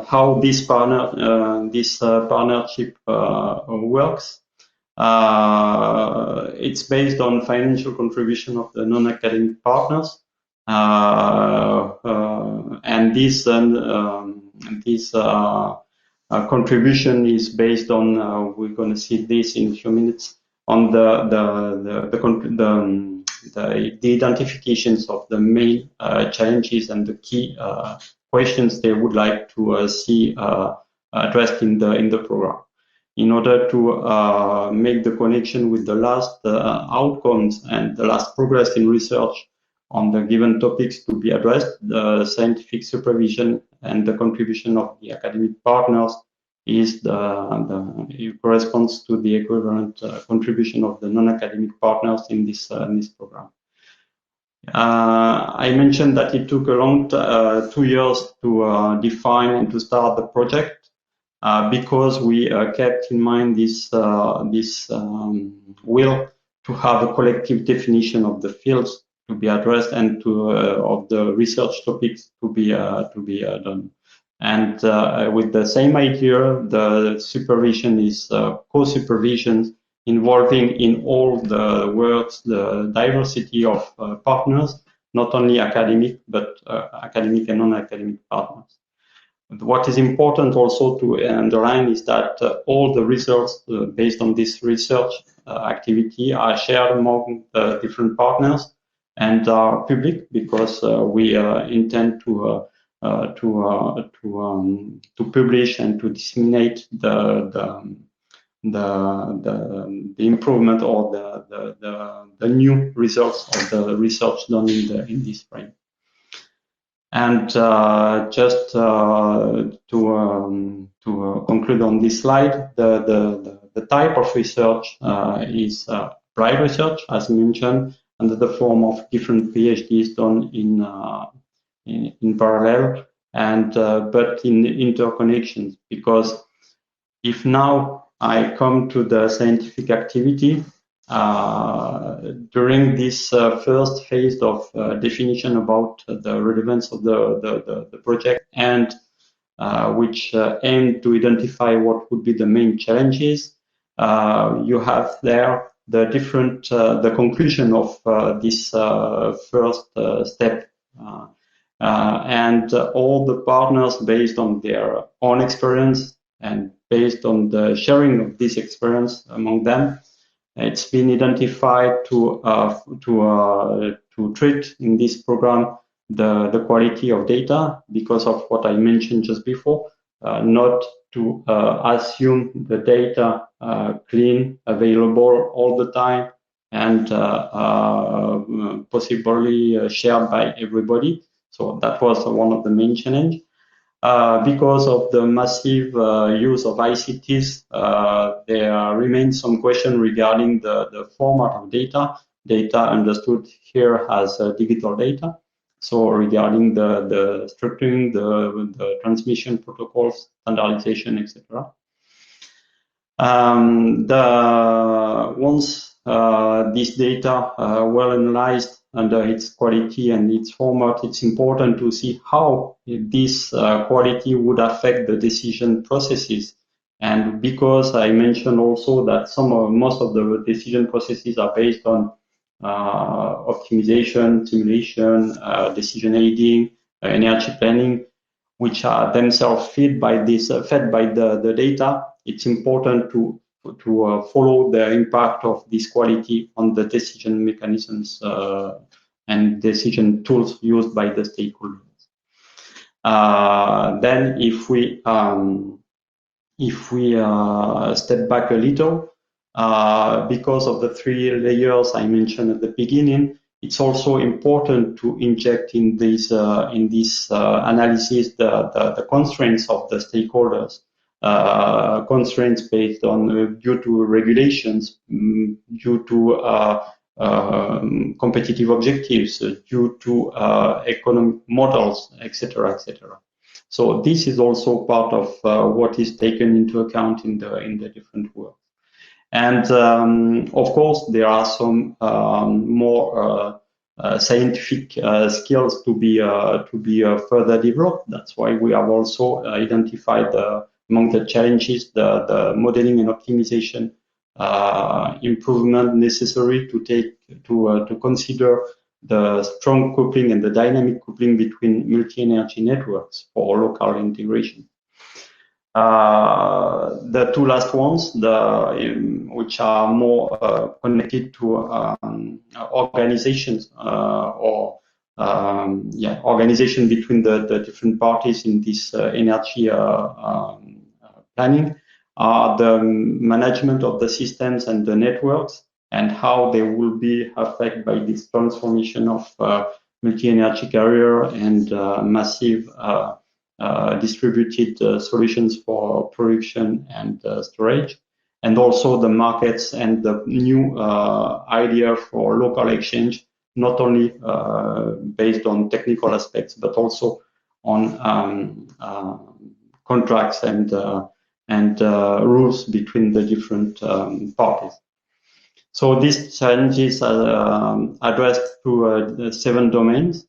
Speaker 7: how this partnership works? It's based on financial contribution of the non-academic partners, and this contribution is based on. We're going to see this in a few minutes on the identifications of the main challenges and the key questions they would like to see addressed in the program. In order to make the connection with the last outcomes and the last progress in research on the given topics to be addressed, the scientific supervision and the contribution of the academic partners is it corresponds to the equivalent contribution of the non-academic partners in this program. I mentioned that it took around 2 years to define and to start the project. Because we kept in mind this will to have a collective definition of the fields to be addressed and of the research topics to be done. And with the same idea, the supervision is co-supervision involving in all the works the diversity of partners, not only academic, but academic and non-academic partners. What is important also to underline is that all the results based on this research activity are shared among the different partners and are public because we intend to publish and to disseminate the the improvement or the new results of the research done in this frame. And just to conclude on this slide, the type of research is applied research, as mentioned, under the form of different PhDs done in parallel, and but in interconnections. Because if now I come to the scientific activity, during this first phase of definition about the relevance of the project, and which aim to identify what would be the main challenges, you have there the different the conclusion of this first step, and all the partners, based on their own experience and based on the sharing of this experience among them, it's been identified to treat in this program the quality of data, because of what I mentioned just before, not to assume the data clean, available all the time, and possibly shared by everybody. So that was one of the main challenges. Because of the massive use of ICTs, there remains some question regarding the format of data. Data understood here as digital data. So regarding the structuring, the transmission protocols, standardization, etc. Once this data well analyzed under its quality and its format, it's important to see how this quality would affect the decision processes. And because I mentioned also that most of the decision processes are based on optimization, simulation, decision aiding, energy planning, which are themselves fed by the data, it's important to follow the impact of this quality on the decision mechanisms and decision tools used by the stakeholders. Then, if we step back a little, because of the 3 layers I mentioned at the beginning, it's also important to inject in this analysis the constraints of the stakeholders. Constraints based on due to regulations, due to competitive objectives, due to economic models, etc., etc. So this is also part of what is taken into account in the different work. And of course, there are some more scientific skills to be further developed. That's why we have also identified among the challenges the modeling and optimization improvement necessary to consider the strong coupling and the dynamic coupling between multi-energy networks for local integration. The 2 last ones, which are more connected to organizations organization between the different parties in this energy planning, are the management of the systems and the networks, and how they will be affected by this transformation of multi-energy carrier and massive distributed solutions for production and storage, and also the markets and the new idea for local exchange, not only based on technical aspects, but also on contracts and rules between the different parties. So these challenges are addressed through 7 domains,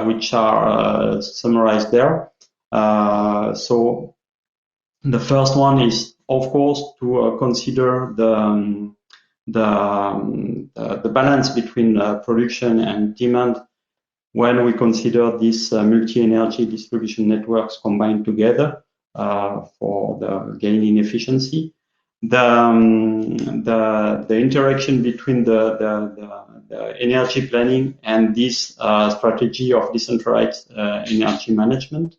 Speaker 7: which are summarized there. So the first one is, of course, to consider the balance between production and demand when we consider these multi-energy distribution networks combined together for the gain in efficiency. The interaction between the energy planning and this strategy of decentralized energy management.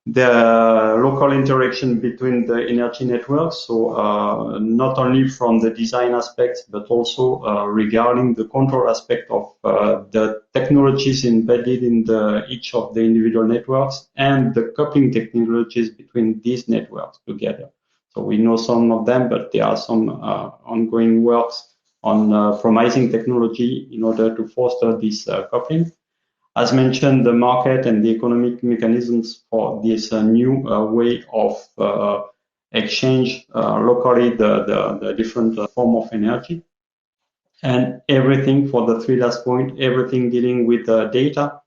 Speaker 7: the local interaction between the energy networks. So not only from the design aspects, but also regarding the control aspect of the technologies embedded in each of the individual networks and the coupling technologies between these networks together. So we know some of them, but there are some ongoing works on promising technology in order to foster this coupling. As mentioned, the market and the economic mechanisms for this new way of exchange locally the different form of energy. And everything for the three last point, everything dealing with data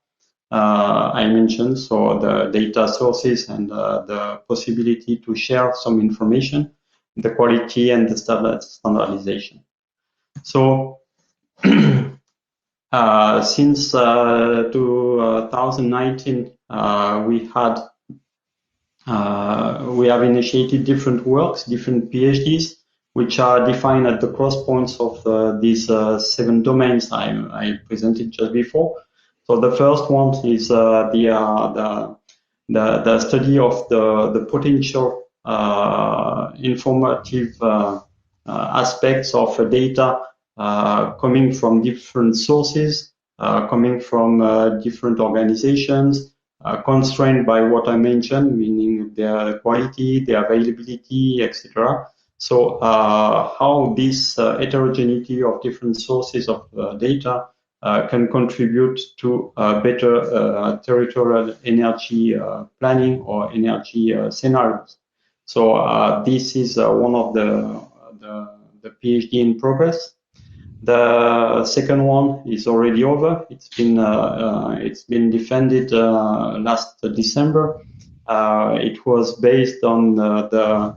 Speaker 7: I mentioned, so the data sources and the possibility to share some information, the quality and the standardization. So since 2019, we have initiated different works, different PhDs, which are defined at the cross points of these 7 domains I presented just before. So the first one is the study of the potential informative aspects of data coming from different sources, coming from different organizations, constrained by what I mentioned, meaning their quality, their availability, etc. So how this heterogeneity of different sources of data can contribute to better territorial energy planning or energy scenarios. So this is one of the PhD in progress. The second one is already over. It's been defended last December. It was based on the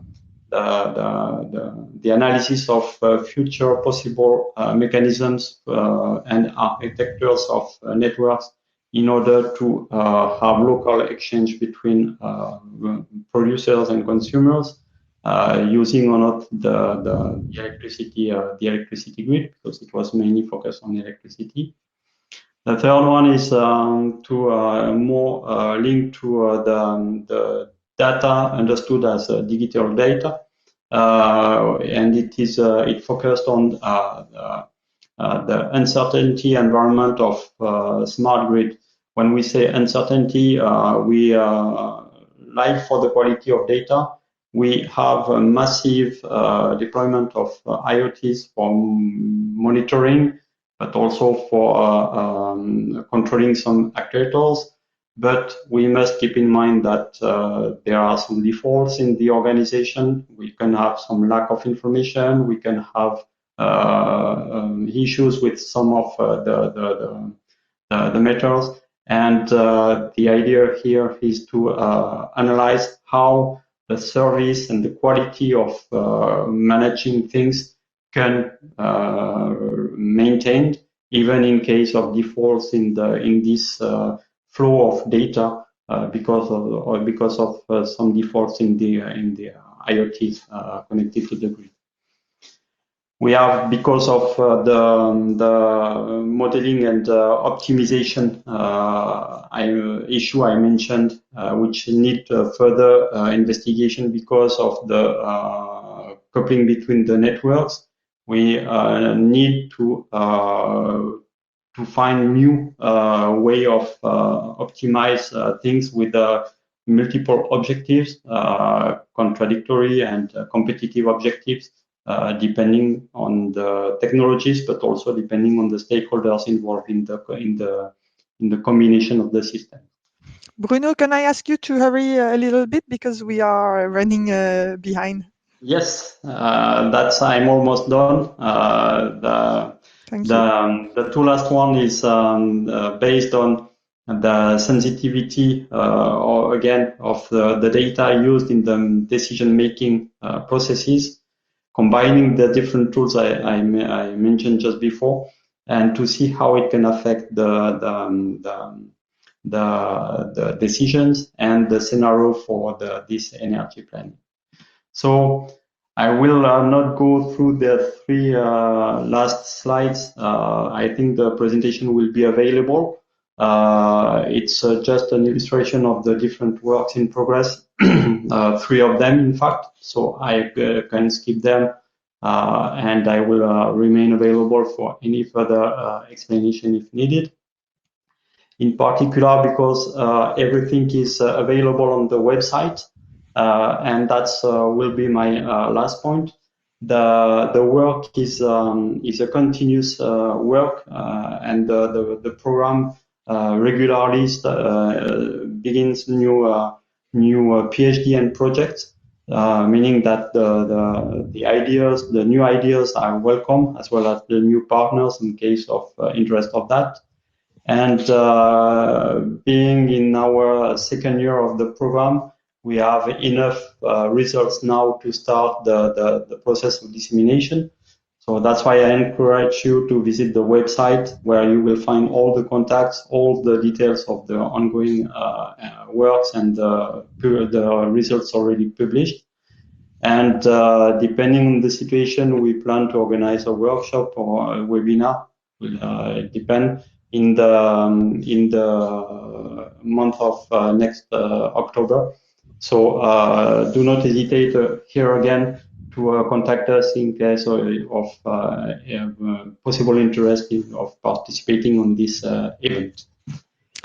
Speaker 7: analysis of future possible mechanisms and architectures of networks in order to have local exchange between producers and consumers. Using or not the electricity grid, because it was mainly focused on electricity. The third one is to more linked to the data understood as digital data, and it focused on the uncertainty environment of smart grid. When we say uncertainty, we like for the quality of data. We have a massive deployment of IoTs for monitoring, but also for controlling some actuators. But we must keep in mind that there are some defaults in the organization. We can have some lack of information. We can have issues with some of the methods. And the idea here is to analyze how the service and the quality of managing things can maintained even in case of defaults in this flow of data because of some defaults in the IoTs connected to the grid. We have, because of the modeling and optimization issue I mentioned, which need further investigation because of the coupling between the networks. We need to find new way of optimize things with multiple objectives, contradictory and competitive objectives. Depending on the technologies, but also depending on the stakeholders involved in the combination of the system.
Speaker 1: Bruno, can I ask you to hurry a little bit because we are running behind?
Speaker 7: Yes, I'm almost done. The 2 last one is based on the sensitivity, or again, of the data used in the decision-making processes, combining the different tools I mentioned just before, and to see how it can affect the decisions and the scenario for this energy planning. So I will not go through the 3 last slides. I think the presentation will be available It's just an illustration of the different works in progress, 3 of them, in fact. So I can skip them, and I will remain available for any further explanation if needed. In particular, because everything is available on the website, and that's will be my last point. The work is a continuous work, and the program regularly begins new PhD and projects, meaning that the new ideas are welcome, as well as the new partners in case of interest of that. And being in our second year of the program, we have enough results now to start the process of dissemination. So that's why I encourage you to visit the website, where you will find all the contacts, all the details of the ongoing works, and the results already published. And depending on the situation, we plan to organize a workshop or a webinar. Will depend in the month of next October. So do not hesitate here again to contact us in case of possible interest of participating on this event.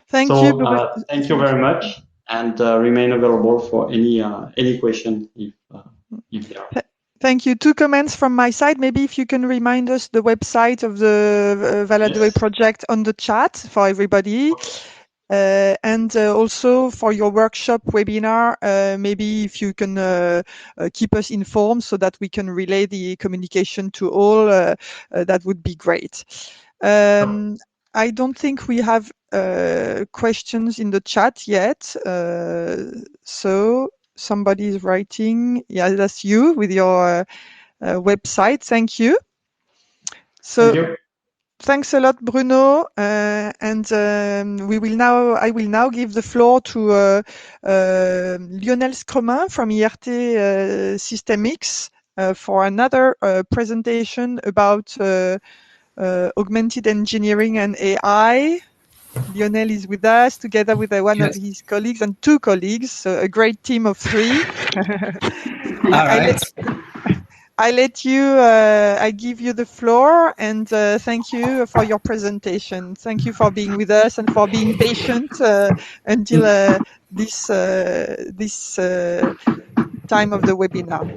Speaker 1: Thank you.
Speaker 7: Thank you very much, and remain available for any question if there are.
Speaker 1: Thank you. 2 comments from my side. Maybe if you can remind us the website of the Valadoe project on the chat for everybody. And also for your workshop webinar, maybe if you can keep us informed so that we can relay the communication to all, that would be great. I don't think we have questions in the chat yet. So somebody is writing. Yeah, that's you with your website. Thank you. So.
Speaker 7: Thank you.
Speaker 1: Thanks a lot, Bruno. And I will now give the floor to Lionel Scromin from IRT Systemics for another presentation about augmented engineering and AI. Lionel is with us together with one of his colleagues and 2 colleagues, so a great team of 3.
Speaker 4: All right.
Speaker 1: I give you the floor, and thank you for your presentation. Thank you for being with us and for being patient until this time of the webinar.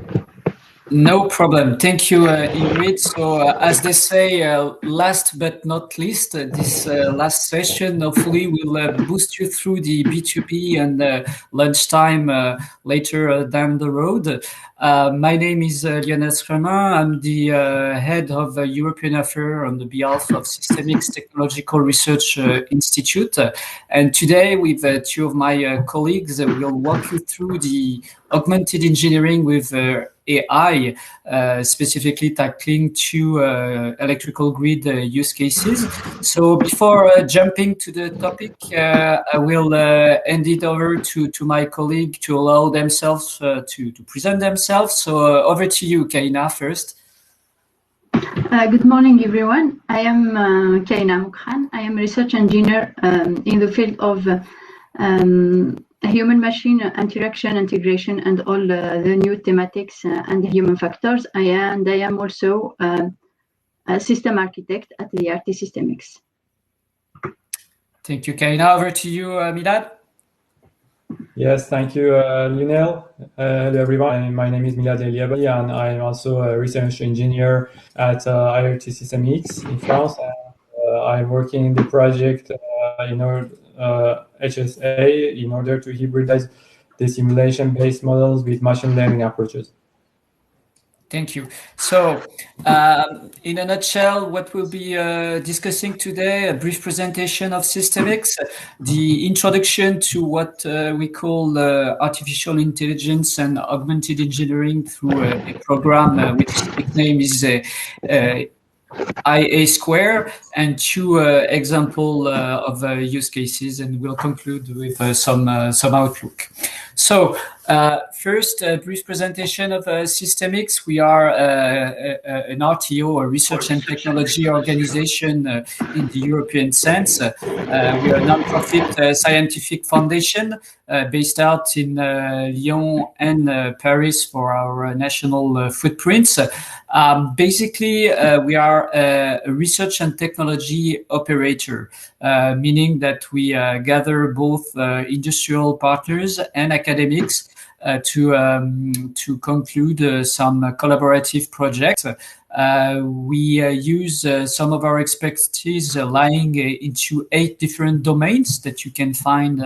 Speaker 4: No problem. Thank you, Ingrid. So as they say, last but not least, this last session hopefully will boost you through the B2B and lunchtime later down the road. My name is Lionel Scromin. I'm the head of European Affairs on the behalf of Systemics Technological Research Institute. And today with 2 of my colleagues, we'll walk you through the augmented engineering with AI, specifically tackling 2 electrical grid use cases. So before jumping to the topic, I will hand it over to my colleague to allow themselves to present themselves. So over to you, Kaina, first.
Speaker 8: Good morning, everyone. I am Kaina Moukhan. I am a research engineer in the field of human-machine interaction, integration, and all the new thematics and human factors. I am also a system architect at the IRT Systemics.
Speaker 4: Thank you, Kaina. Over to you, Milad.
Speaker 9: Yes, thank you, Lionel. Hello, everyone. My name is Milad Eliabi, and I'm also a research engineer at IRT Systemics in France. I'm working in the project HSA in order to hybridize the simulation-based models with machine learning approaches.
Speaker 4: Thank you. So, in a nutshell, what we'll be discussing today, a brief presentation of Systemics, the introduction to what we call artificial intelligence and augmented engineering through a program which nickname is IA Square, and 2 example of use cases, and we'll conclude with some outlook. So First, a brief presentation of Systemix. We are an RTO, a research and technology organization in the European sense. We are a non-profit scientific foundation based out in Lyon and Paris for our national footprints. Basically, we are a research and technology operator, meaning that we gather both industrial partners and academics to conclude some collaborative projects. We use some of our expertise lying into 8 different domains that you can find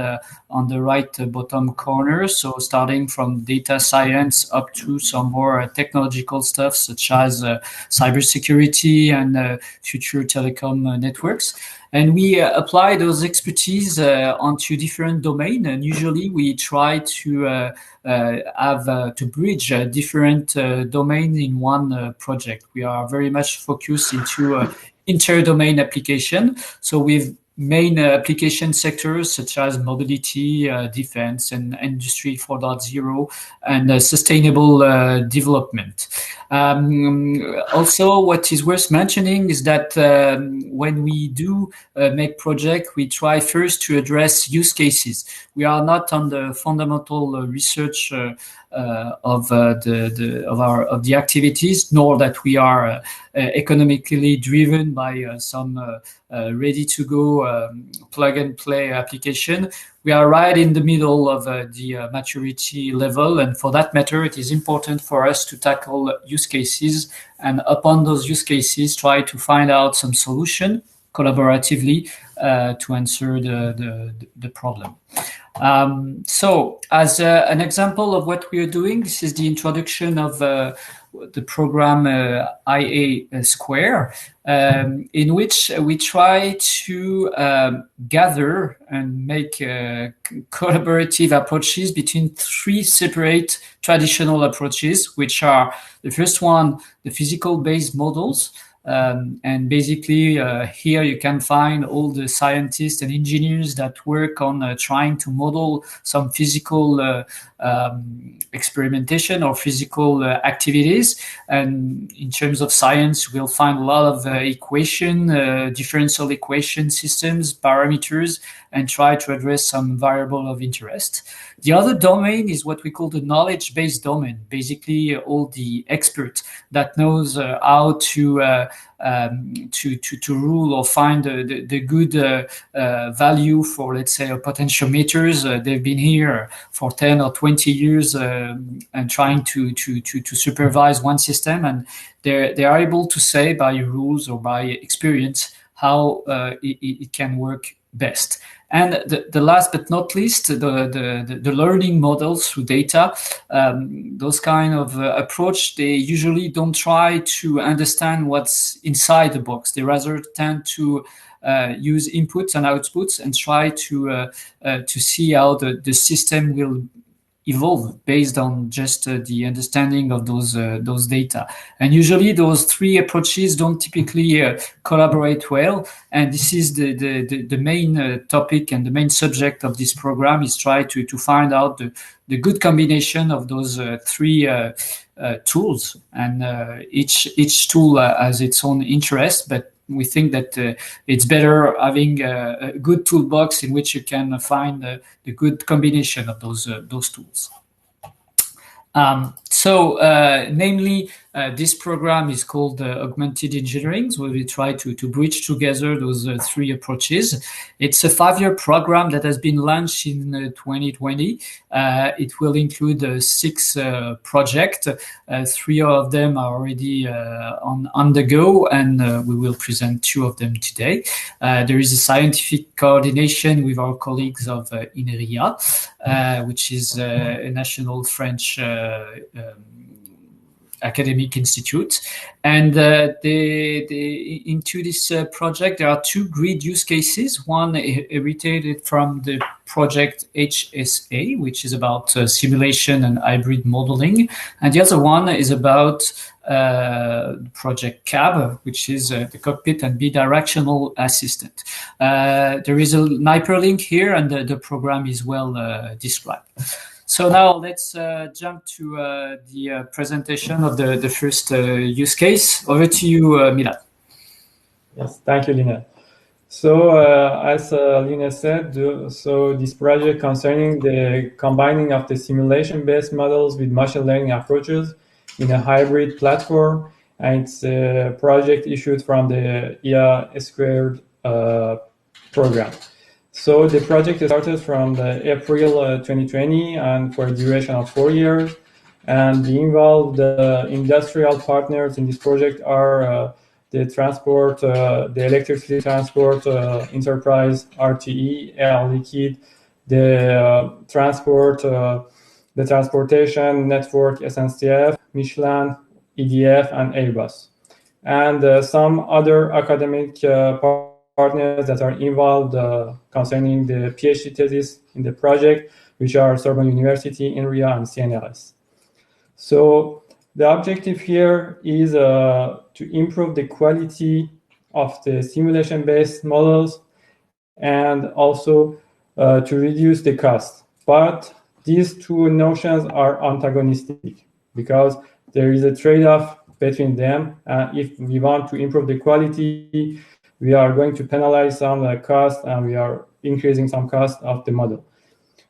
Speaker 4: on the right bottom corner. So starting from data science up to some more technological stuff such as cybersecurity and future telecom networks. And we apply those expertise onto different domains. And usually we try to to bridge different domains in one project. We are very much focused into inter-domain application. So with main application sectors such as mobility, defense, and Industry 4.0, and sustainable development. Also, what is worth mentioning is that when we do make project, we try first to address use cases. We are not on the fundamental research of the activities, nor that we are economically driven by some ready-to-go plug-and-play application. We are right in the middle of the maturity level, and for that matter, it is important for us to tackle use cases, and upon those use cases, try to find out some solution collaboratively to answer the problem. So, as an example of what we are doing, this is the introduction of the program IA Square, in which we try to gather and make collaborative approaches between 3 separate traditional approaches, which are the first one, the physical-based models. And basically, here you can find all the scientists and engineers that work on trying to model some physical experimentation or physical activities. And in terms of science, we'll find a lot of differential equation systems, parameters, and try to address some variable of interest. The other domain is what we call the knowledge-based domain. Basically, all the experts that knows how to rule or find the good value for, let's say, potentiometers. They've been here for 10 or 20 years and trying to supervise one system, and they are able to say by rules or by experience how it can work best. And the last but not least, the learning models through data. Those kind of approach, they usually don't try to understand what's inside the box. They rather tend to use inputs and outputs and try to see how the system will evolve based on just the understanding of those data. And usually those 3 approaches don't typically collaborate well. And this is the main topic and the main subject of this program, is try to find out the good combination of those 3 tools. And each tool has its own interest, but we think that it's better having a good toolbox in which you can find the good combination of those tools. Namely, this program is called Augmented Engineering, where we try to bridge together those 3 approaches. It's a 5-year program that has been launched in 2020. It will include 6 projects. 3 of them are already on the go, and we will present 2 of them today. There is a scientific coordination with our colleagues of INRIA, which is a national French academic institute. And into this project, there are 2 grid use cases. One originated from the project HSA, which is about simulation and hybrid modeling. And the other one is about project CAB, which is the cockpit and bidirectional assistant. There is a hyperlink here, and the program is well described. So now let's jump to the presentation of the first use case. Over to you, Milad.
Speaker 9: Yes, thank you, Lina. So as Lina said, so this project concerning the combining of the simulation-based models with machine learning approaches in a hybrid platform, and it's a project issued from the IA Squared program. So the project started from the April 2020 and for a duration of 4 years. And the involved industrial partners in this project are the transport, the electricity transport enterprise, RTE, Air Liquide, the transportation network, SNCF, Michelin, EDF, and Airbus. And some other academic partners that are involved concerning the PhD thesis in the project, which are Sorbonne University, INRIA, and CNRS. So the objective here is to improve the quality of the simulation-based models and also to reduce the cost. But these two notions are antagonistic because there is a trade-off between them. If we want to improve the quality, we are going to penalize some cost and we are increasing some cost of the model.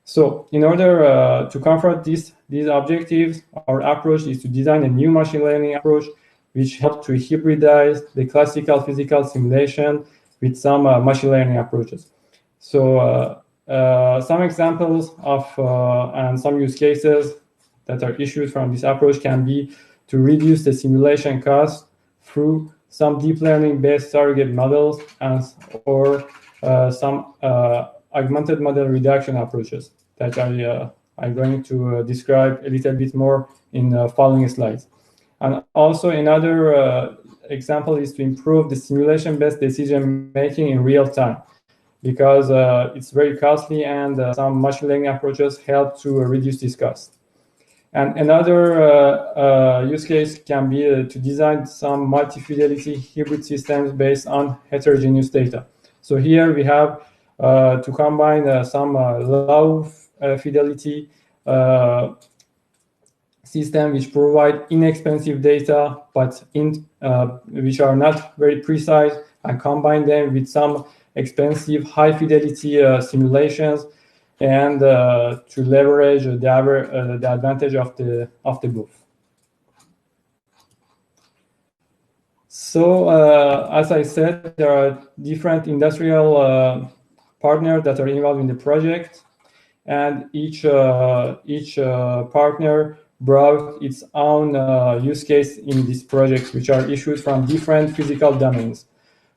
Speaker 9: So in order to confront these objectives, our approach is to design a new machine learning approach which helps to hybridize the classical physical simulation with some machine learning approaches. So some examples of and some use cases that are issued from this approach can be to reduce the simulation cost through some deep learning based surrogate models or some augmented model reduction approaches that I'm going to describe a little bit more in following slides. And also another example is to improve the simulation-based decision making in real time, because it's very costly and some machine learning approaches help to reduce this cost. And another use case can be to design some multi-fidelity hybrid systems based on heterogeneous data. So here we have to combine some low fidelity system which provide inexpensive data but which are not very precise, and combine them with some expensive high fidelity simulations and to leverage the advantage of the both. So as I said, there are different industrial partners that are involved in the project, and each partner brought its own use case in this project, which are issued from different physical domains.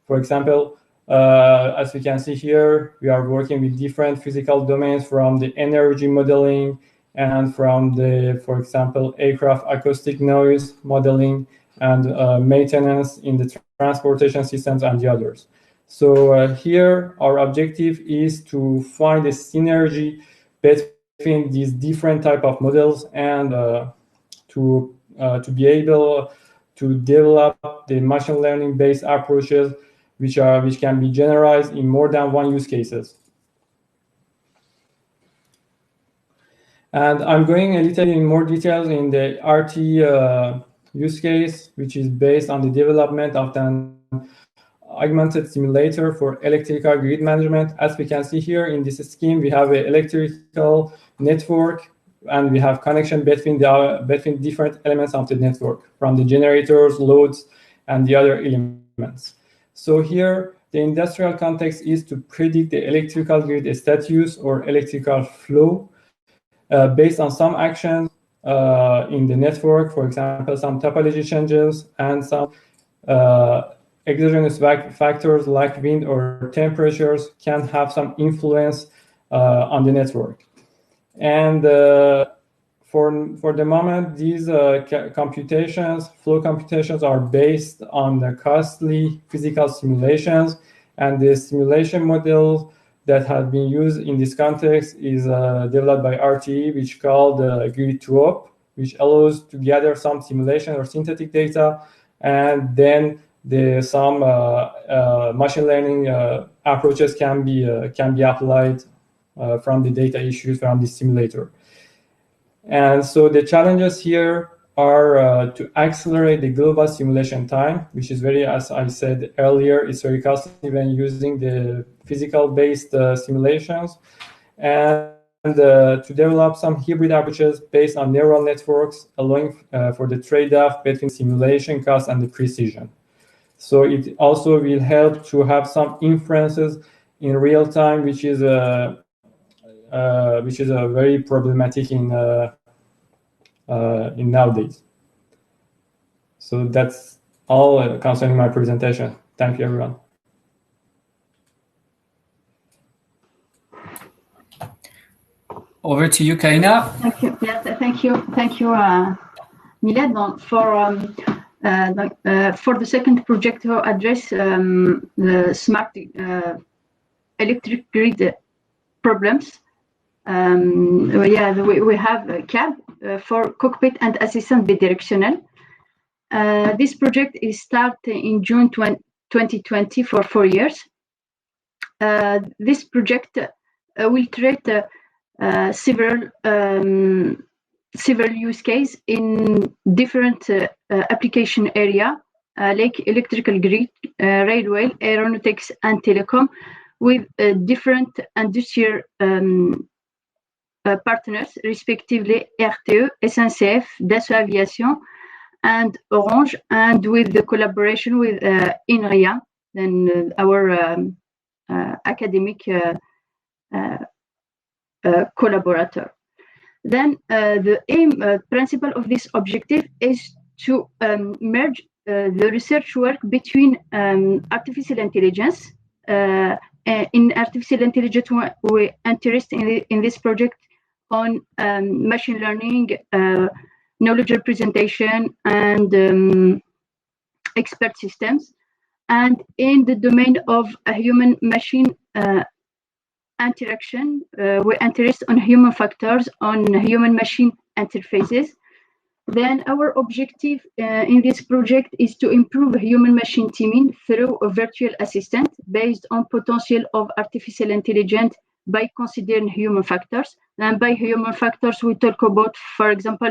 Speaker 9: For example, as we can see here, we are working with different physical domains from the energy modeling and from the, for example, aircraft acoustic noise modeling and maintenance in the transportation systems and the others. So here our objective is to find a synergy between these different type of models and to be able to develop the machine learning based approaches which can be generalized in more than one use cases. And I'm going a little in more details in the RT use case, which is based on the development of an augmented simulator for electrical grid management. As we can see here in this scheme, we have an electrical network and we have connection between different elements of the network, from the generators, loads, and the other elements. So here, the industrial context is to predict the electrical grid status or electrical flow based on some actions in the network, for example, some topology changes and some exogenous factors like wind or temperatures can have some influence on the network. And for the moment, these flow computations are based on the costly physical simulations, and the simulation model that has been used in this context is developed by RTE, which is called Grid2Op, which allows to gather some simulation or synthetic data, and then some machine learning approaches can be applied from the data issued from the simulator. And so the challenges here are to accelerate the global simulation time, which is very, as I said earlier, it's very costly when using the physical-based simulations, and to develop some hybrid approaches based on neural networks, allowing for the trade-off between simulation cost and the precision. So it also will help to have some inferences in real time, which is a very problematic in nowadays. So that's all concerning my presentation. Thank you, everyone.
Speaker 4: Over to you, Karina.
Speaker 8: Thank you. Yes, thank you, Milad, for the second project to address the smart electric grid problems. We have a cadre for cockpit and assistant bidirectional. This project is started in June 2020 for 4 years. This project will treat several use cases in different application area, like electrical grid, railway, aeronautics, and telecom, with different industrial partners, respectively RTE, SNCF, Dassault Aviation, and Orange, and with the collaboration with INRIA, and our academic collaborator. Then the aim principle of this objective is to merge the research work between artificial intelligence. In artificial intelligence, we're interested in this project on machine learning, knowledge representation, and expert systems. And in the domain of human-machine interaction, we're interested on human factors, on human-machine interfaces. Then our objective in this project is to improve human-machine teaming through a virtual assistant based on potential of artificial intelligence by considering human factors. And by human factors, we talk about, for example,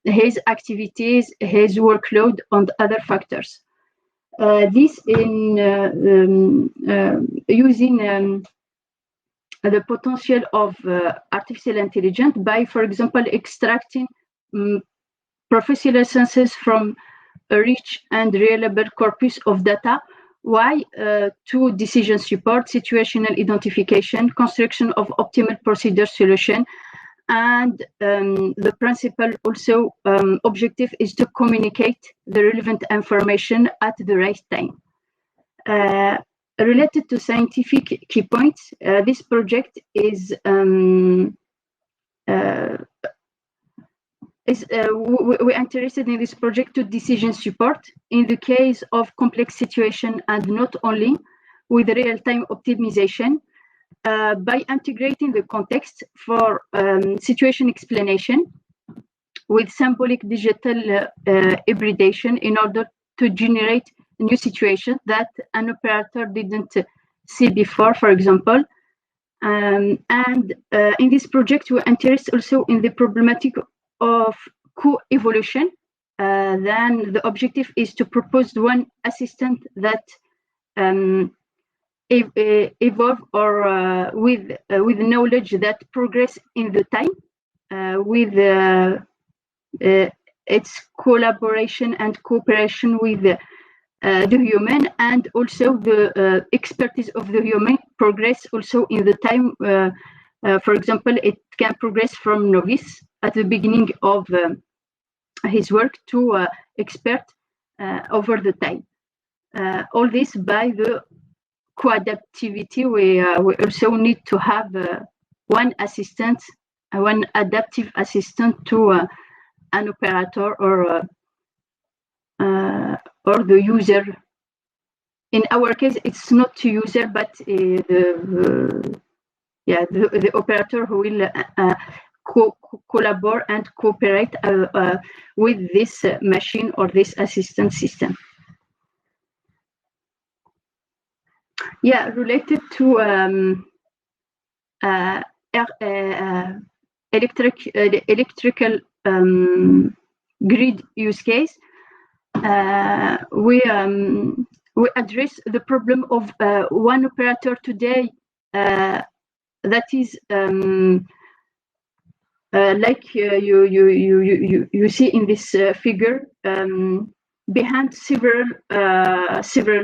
Speaker 8: his activities, his workload, and other factors. This in using the potential of artificial intelligence by, for example, extracting professional senses from a rich and reliable corpus of data. Why? To decision support, situational identification, construction of optimal procedure solution, and the principal also objective is to communicate the relevant information at the right time. Related to scientific key points, this project is we're interested in this project to decision support in the case of complex situation, and not only with real-time optimization by integrating the context for situation explanation with symbolic digital hybridation in order to generate new situation that an operator didn't see before, for example. And in this project, we're interested also in the problematic of co-evolution. Then the objective is to propose one assistant that evolve or with knowledge that progress in the time with its collaboration and cooperation with the human, and also the expertise of the human progress also in the time. For example, it can progress from novice at the beginning of his work to expert over the time. All this by the co-adaptivity. We also need to have one assistant, one adaptive assistant to an operator or the user. In our case, it's not the user, but the operator who will collaborate and cooperate with this machine or this assistant system. Yeah, related to electrical grid use case, we address the problem of one operator today that is like you see in this figure, behind several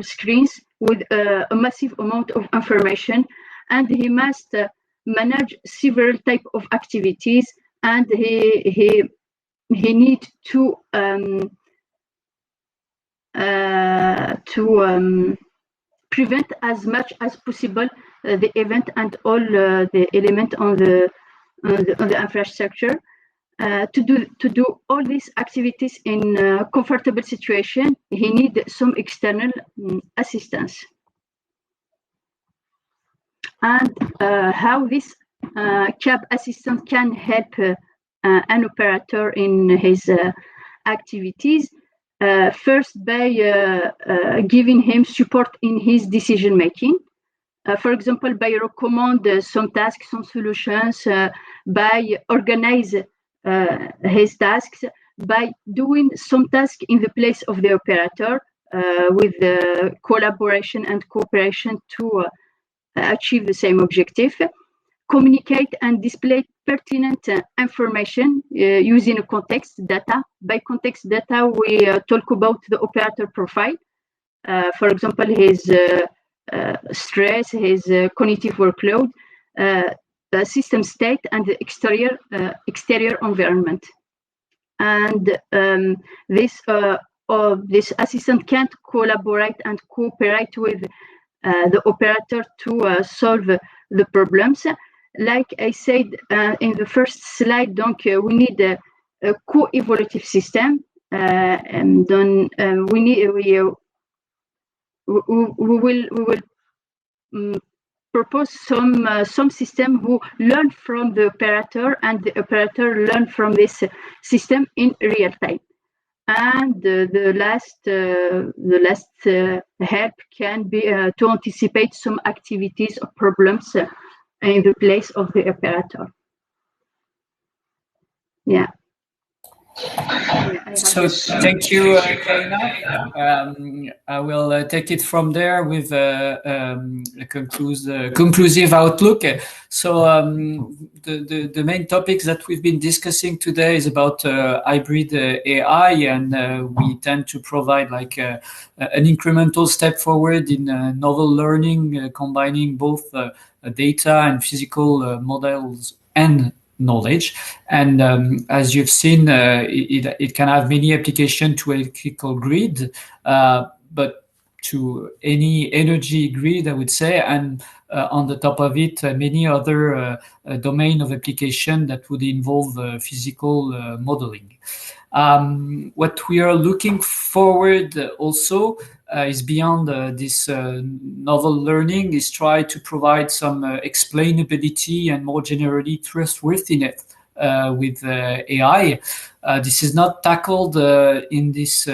Speaker 8: screens with a massive amount of information, and he must manage several types of activities, and he needs to prevent as much as possible the event and all the element on the infrastructure. To do all these activities in a comfortable situation, he needs some external assistance. And how this cab assistant can help an operator in his activities. First, by giving him support in his decision making. For example, by recommend some tasks, some solutions, by organize his tasks, by doing some task in the place of the operator with the collaboration and cooperation to achieve the same objective. Communicate and display pertinent information using a context data. By context data, we talk about the operator profile. For example, his stress, his cognitive workload, the system state, and the exterior environment. And this assistant can't collaborate and cooperate with the operator to solve the problems. Like I said in the first slide, donc we need a co-evolutive system, and then we will propose some system who learn from the operator, and the operator learn from this system in real time. And the last help can be to anticipate some activities or problems in the place of the operator. Yeah.
Speaker 4: So thank you, Karina. I will take it from there with a conclusive outlook. So the main topics that we've been discussing today is about hybrid AI, and we tend to provide like an incremental step forward in novel learning, combining both data and physical models and knowledge. And as you've seen, it can have many applications to electrical grid, but to any energy grid, I would say, and on the top of it, many other domain of application that would involve physical modeling. What we are looking forward also is beyond this novel learning, is try to provide some explainability and more generally trustworthiness with AI. This is not tackled in this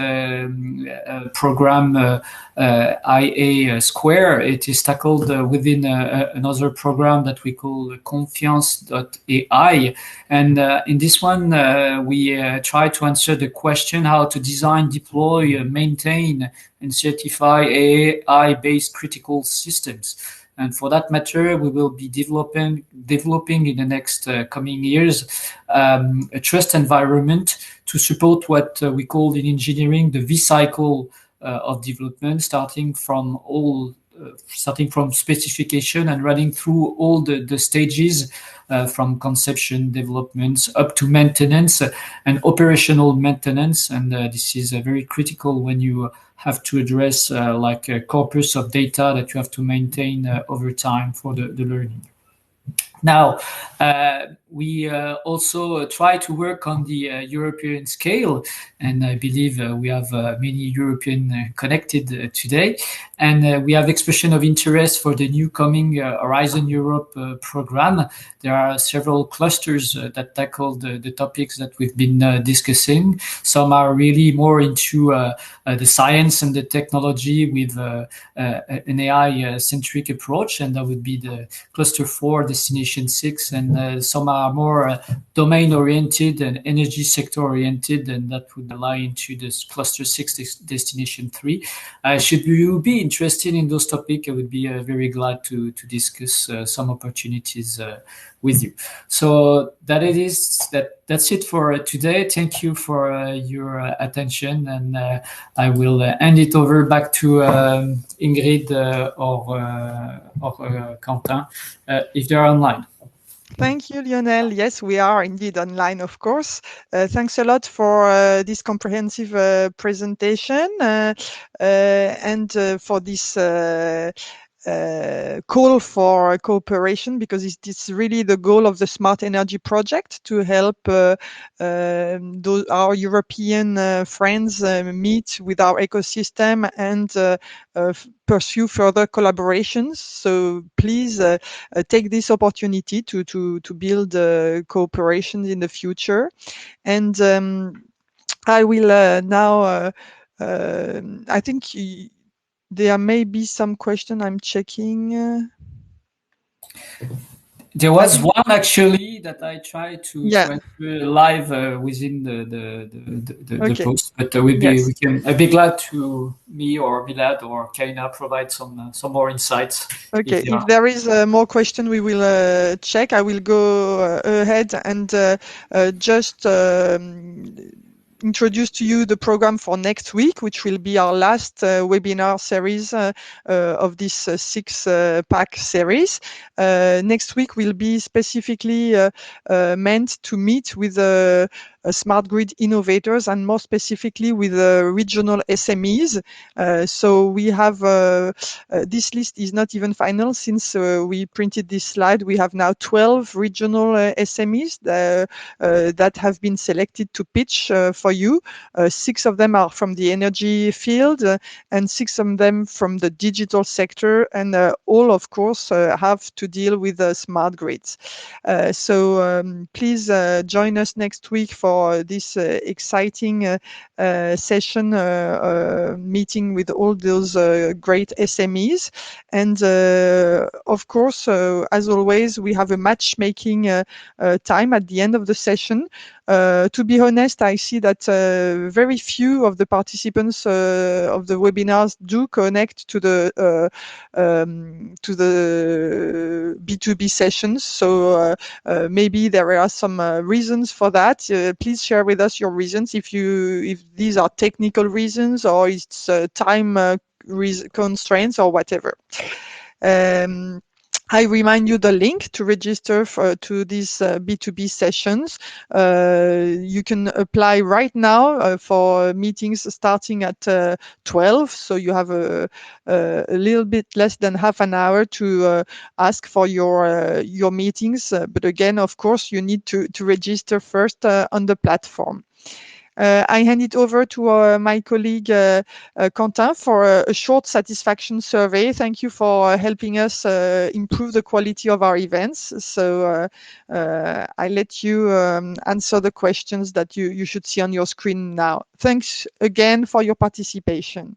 Speaker 4: program IA Square. It is tackled within another program that we call Confiance.ai. And in this one, we try to answer the question how to design, deploy, maintain, and certify AI-based critical systems. And for that matter, we will be developing in the next coming years a trust environment to support what we call in engineering the V cycle of development, starting from specification and running through all the stages from conception, development, up to maintenance and operational maintenance. And this is very critical when you have to address like a corpus of data that you have to maintain over time for the learning. Now, we also try to work on the European scale, and I believe we have many European connected today, and we have expression of interest for the new coming Horizon Europe program. There are several clusters that tackle the topics that we've been discussing. Some are really more into the science and the technology with an AI-centric approach, and that would be the Cluster 4 destination Destination 6, and some are more domain-oriented and energy sector-oriented, and that would lie into this Cluster 6 Destination 3. Should you be interested in those topics, I would be very glad to discuss some opportunities with you. So that's it for today. Thank you for your attention, and I will hand it over back to Ingrid or Quentin if they are online.
Speaker 1: Thank you, Lionel. Yes, we are indeed online, of course. Thanks a lot for this comprehensive presentation and for this call for cooperation, because it's really the goal of the Smart Energy project to help our European friends meet with our ecosystem and pursue further collaborations. So please take this opportunity to build cooperation in the future. And I will now, I think there may be some question I'm checking.
Speaker 4: There was one actually that I tried to answer live within the post, but I'd be glad to me or Milad or Kaina provide some more insights.
Speaker 1: Okay, if there is more question, we will check. I will go ahead and just introduce to you the program for next week, which will be our last webinar series of this six-pack series. Next week will be specifically meant to meet with smart grid innovators, and more specifically with regional SMEs. So we have this list is not even final since we printed this slide. We have now 12 regional SMEs that have been selected to pitch for you. 6 of them are from the energy field and 6 of them from the digital sector, and all of course have to deal with smart grids. So please join us next week for this exciting session meeting with all those great SMEs. And of course, as always, we have a matchmaking time at the end of the session. To be honest, I see that very few of the participants of the webinars do connect to the B2B sessions. So maybe there are some reasons for that. Please share with us your reasons if these are technical reasons or it's time constraints or whatever. I remind you the link to register to these B2B sessions. You can apply right now for meetings starting at 12. So you have a little bit less than half an hour to ask for your meetings. But again, of course, you need to register first on the platform. I hand it over to my colleague Quentin for a short satisfaction survey. Thank you for helping us improve the quality of our events. So I let you answer the questions that you should see on your screen now. Thanks again for your participation.